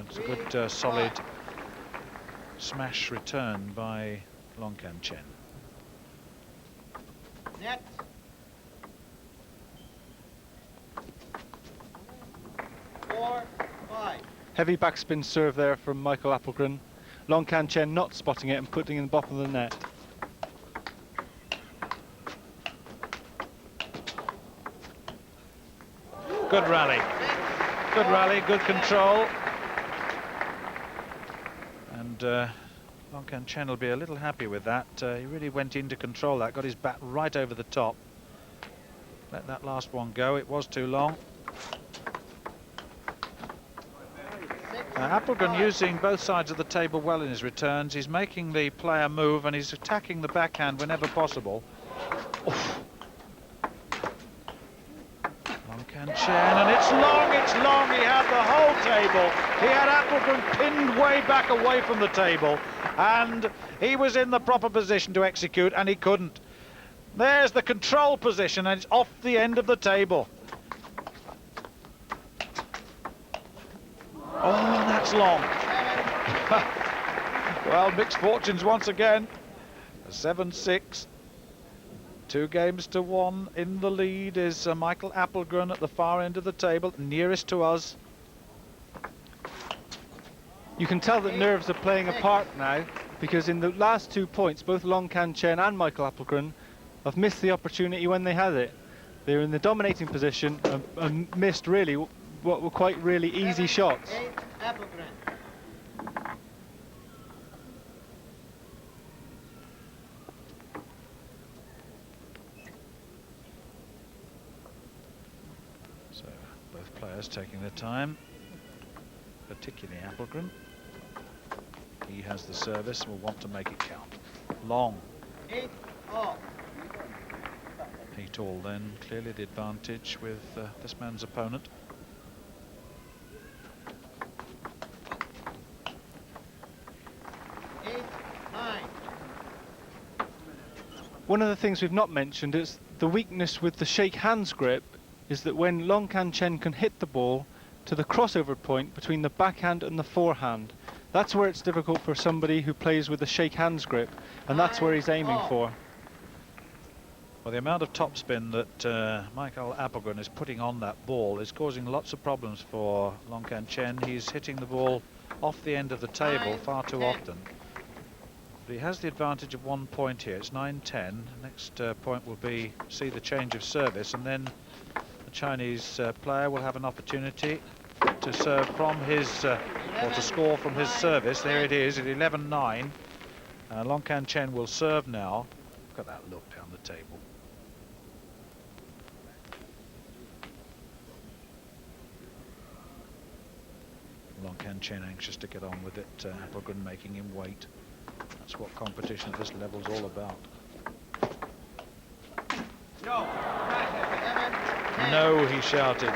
It's a good solid smash return by Longcan Chen. Net. Heavy backspin serve there from Michael Appelgren. Longcan Chen not spotting it and putting it in the bottom of the net. Good rally. Good rally, good control. And Longcan Chen will be a little happy with that. He really went in to control that, got his bat right over the top. Let that last one go, it was too long. Appelgren using both sides of the table well in his returns. He's making the player move and he's attacking the backhand whenever possible. Oof. Long can Chen, and it's long, it's long. He had the whole table. He had Appelgren pinned way back away from the table, and he was in the proper position to execute, and he couldn't. There's the control position, and it's off the end of the table. Oh, that's long. Well, mixed fortunes once again. 7-6. 2 games to 1. In the lead is Michael Appelgren at the far end of the table, nearest to us. You can tell that nerves are playing a part now, because in the last 2 points, both Long Can Chen and Michael Appelgren have missed the opportunity when they had it. They're in the dominating position and missed really what were quite really easy shots. So both players taking their time, particularly Appelgren. He has the service and will want to make it count. Long. 8-all. 8-all then, clearly the advantage with this man's opponent. One of the things we've not mentioned is the weakness with the shake hands grip is that when Long Can Chen can hit the ball to the crossover point between the backhand and the forehand, that's where it's difficult for somebody who plays with a shake hands grip, and that's where he's aiming for. Well, the amount of topspin that Michael Appelgren is putting on that ball is causing lots of problems for Long Can Chen. He's hitting the ball off the end of the table far too often. But he has the advantage of 1 point here. It's 9-10. Next point will be see the change of service, and then the Chinese player will have an opportunity to serve from his or to score from his service. There it is at 11-9. Long Can Chen will serve now. Look at that look down the table. Long Can Chen anxious to get on with it. Appelgren making him wait. That's what competition at this level is all about. No, he shouted.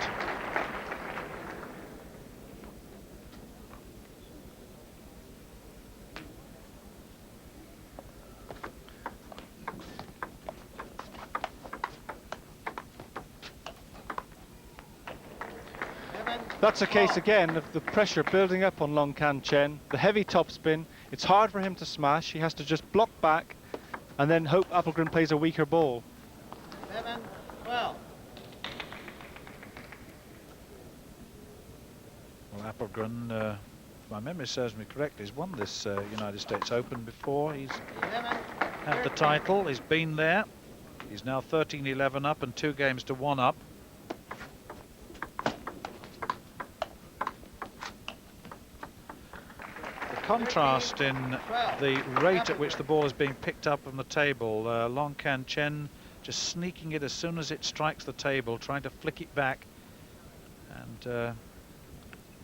That's a case again of the pressure building up on Long Can Chen, the heavy topspin. It's hard for him to smash. He has to just block back and then hope Appelgren plays a weaker ball. 7-12. Well, Appelgren, if my memory serves me correctly, he's won this United States Open before. He's had the title, he's been there. He's now 13-11 up and 2 games to 1 up. Contrast in the rate at which the ball is being picked up on the table. Long Can Chen just sneaking it as soon as it strikes the table, trying to flick it back, and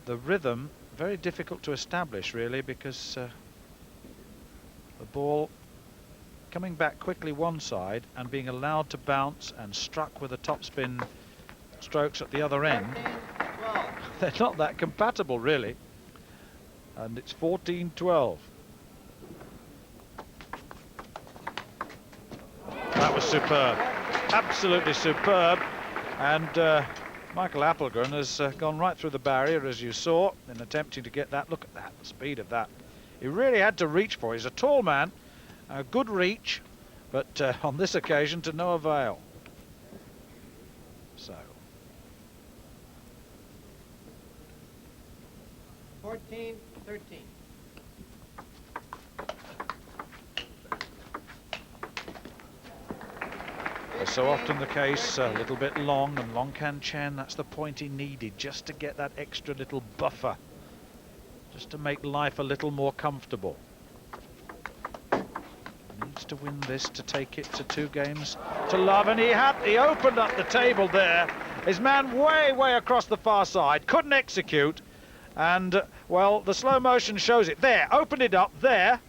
the rhythm very difficult to establish really, because the ball coming back quickly one side and being allowed to bounce and struck with the topspin strokes at the other end. They're not that compatible really. And it's 14-12. That was superb, absolutely superb. And Michael Appelgren has gone right through the barrier, as you saw, in attempting to get that. Look at that, the speed of that. He really had to reach for it. He's a tall man, a good reach, but on this occasion to no avail. So 14-13. As so often the case, a little bit long, and Long Can Chen, that's the point he needed, just to get that extra little buffer, just to make life a little more comfortable. Needs to win this to take it to 2 games to love, and he opened up the table there. His man way across the far side, couldn't execute, And, well, the slow motion shows it. There, opened it up, there,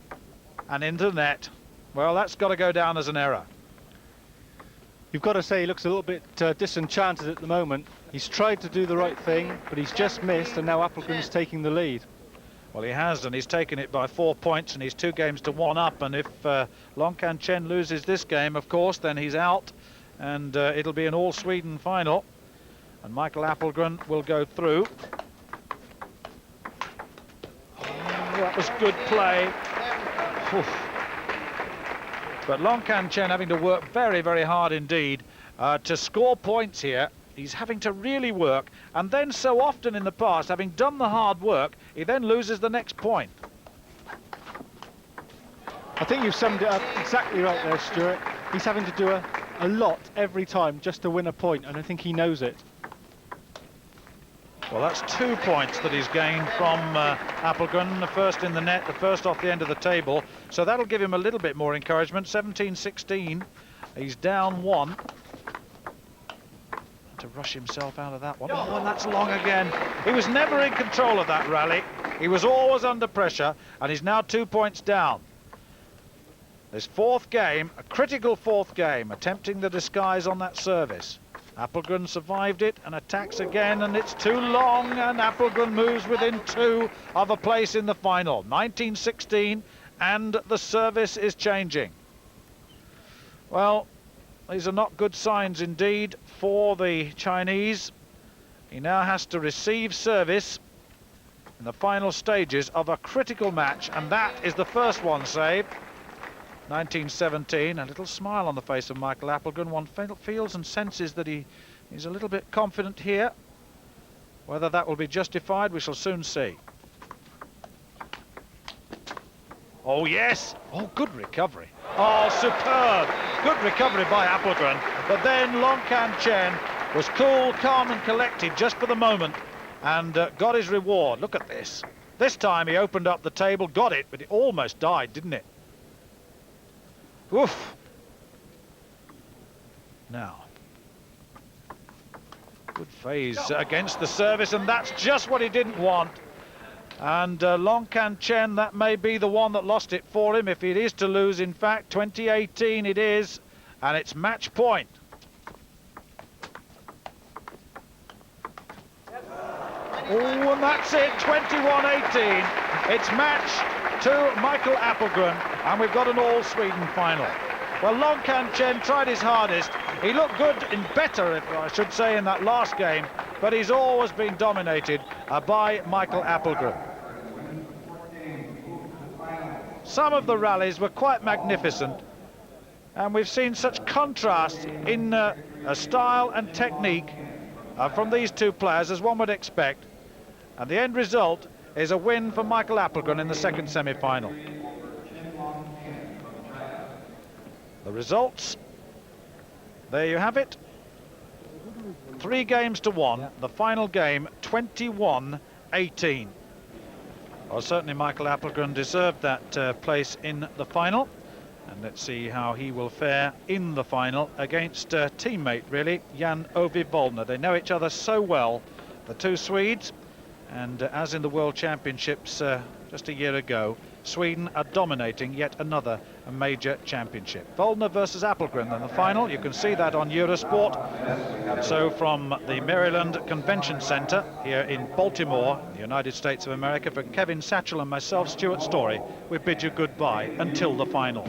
and into the net. Well, that's got to go down as an error. You've got to say he looks a little bit disenchanted at the moment. He's tried to do the right thing, but he's just missed, and now Appelgren's taking the lead. Well, he has, and he's taken it by 4 points, and he's 2 games to 1 up. And if Long Can Chen loses this game, of course, then he's out, and it'll be an all-Sweden final. And Michael Appelgren will go through. Oh, that was good play. Oof. But Long Can Chen having to work very, very hard indeed to score points here. He's having to really work, and then so often in the past, having done the hard work, he then loses the next point. I think you've summed it up exactly right there, Stuart. He's having to do a lot every time just to win a point, and I think he knows it. Well, that's 2 points that he's gained from Appelgren, the first in the net, the first off the end of the table. So that'll give him a little bit more encouragement. 17-16, he's down 1. To rush himself out of that one. Oh, and that's long again. He was never in control of that rally. He was always under pressure, and he's now 2 points down. This 4th game, a critical 4th game, attempting the disguise on that service. Appelgren survived it and attacks again, and it's too long, and Appelgren moves within 2 of a place in the final. 19-16, and the service is changing. Well, these are not good signs indeed for the Chinese. He now has to receive service in the final stages of a critical match, and that is the first one saved. 19-17, a little smile on the face of Michael Appelgren. One feels and senses that he's a little bit confident here. Whether that will be justified, we shall soon see. Oh, yes! Oh, good recovery. Oh, superb! Good recovery by Appelgren. But then Long Can Chen was cool, calm and collected just for the moment and got his reward. Look at this. This time he opened up the table, got it, but it almost died, didn't it? Oof. Now. Good phase against the service, and that's just what he didn't want. And Long Can Chen, that may be the one that lost it for him, if it is to lose, in fact. 2018 it is, and it's match point. Oh, and that's it, 21-18. It's match to Michael Appelgren, and we've got an all-Sweden final. Well, Long Can Chen tried his hardest. He looked good and better, if I should say, in that last game, but he's always been dominated by Michael Appelgren. Some of the rallies were quite magnificent, and we've seen such contrast in style and technique from these two players as one would expect, and the end result is a win for Michael Appelgren in the second semi-final. The results, there you have it. 3 games to 1, the final game 21-18. Well, certainly Michael Appelgren deserved that place in the final, and let's see how he will fare in the final against teammate, really, Jan-Ove Wollner. They know each other so well, the two Swedes, and as in the World Championships just a year ago, Sweden are dominating yet another major championship. Wollner versus Appelgren in the final. You can see that on Eurosport. So from the Maryland Convention Center here in Baltimore, the United States of America, for Kevin Satchell and myself, Stuart Story, we bid you goodbye until the final.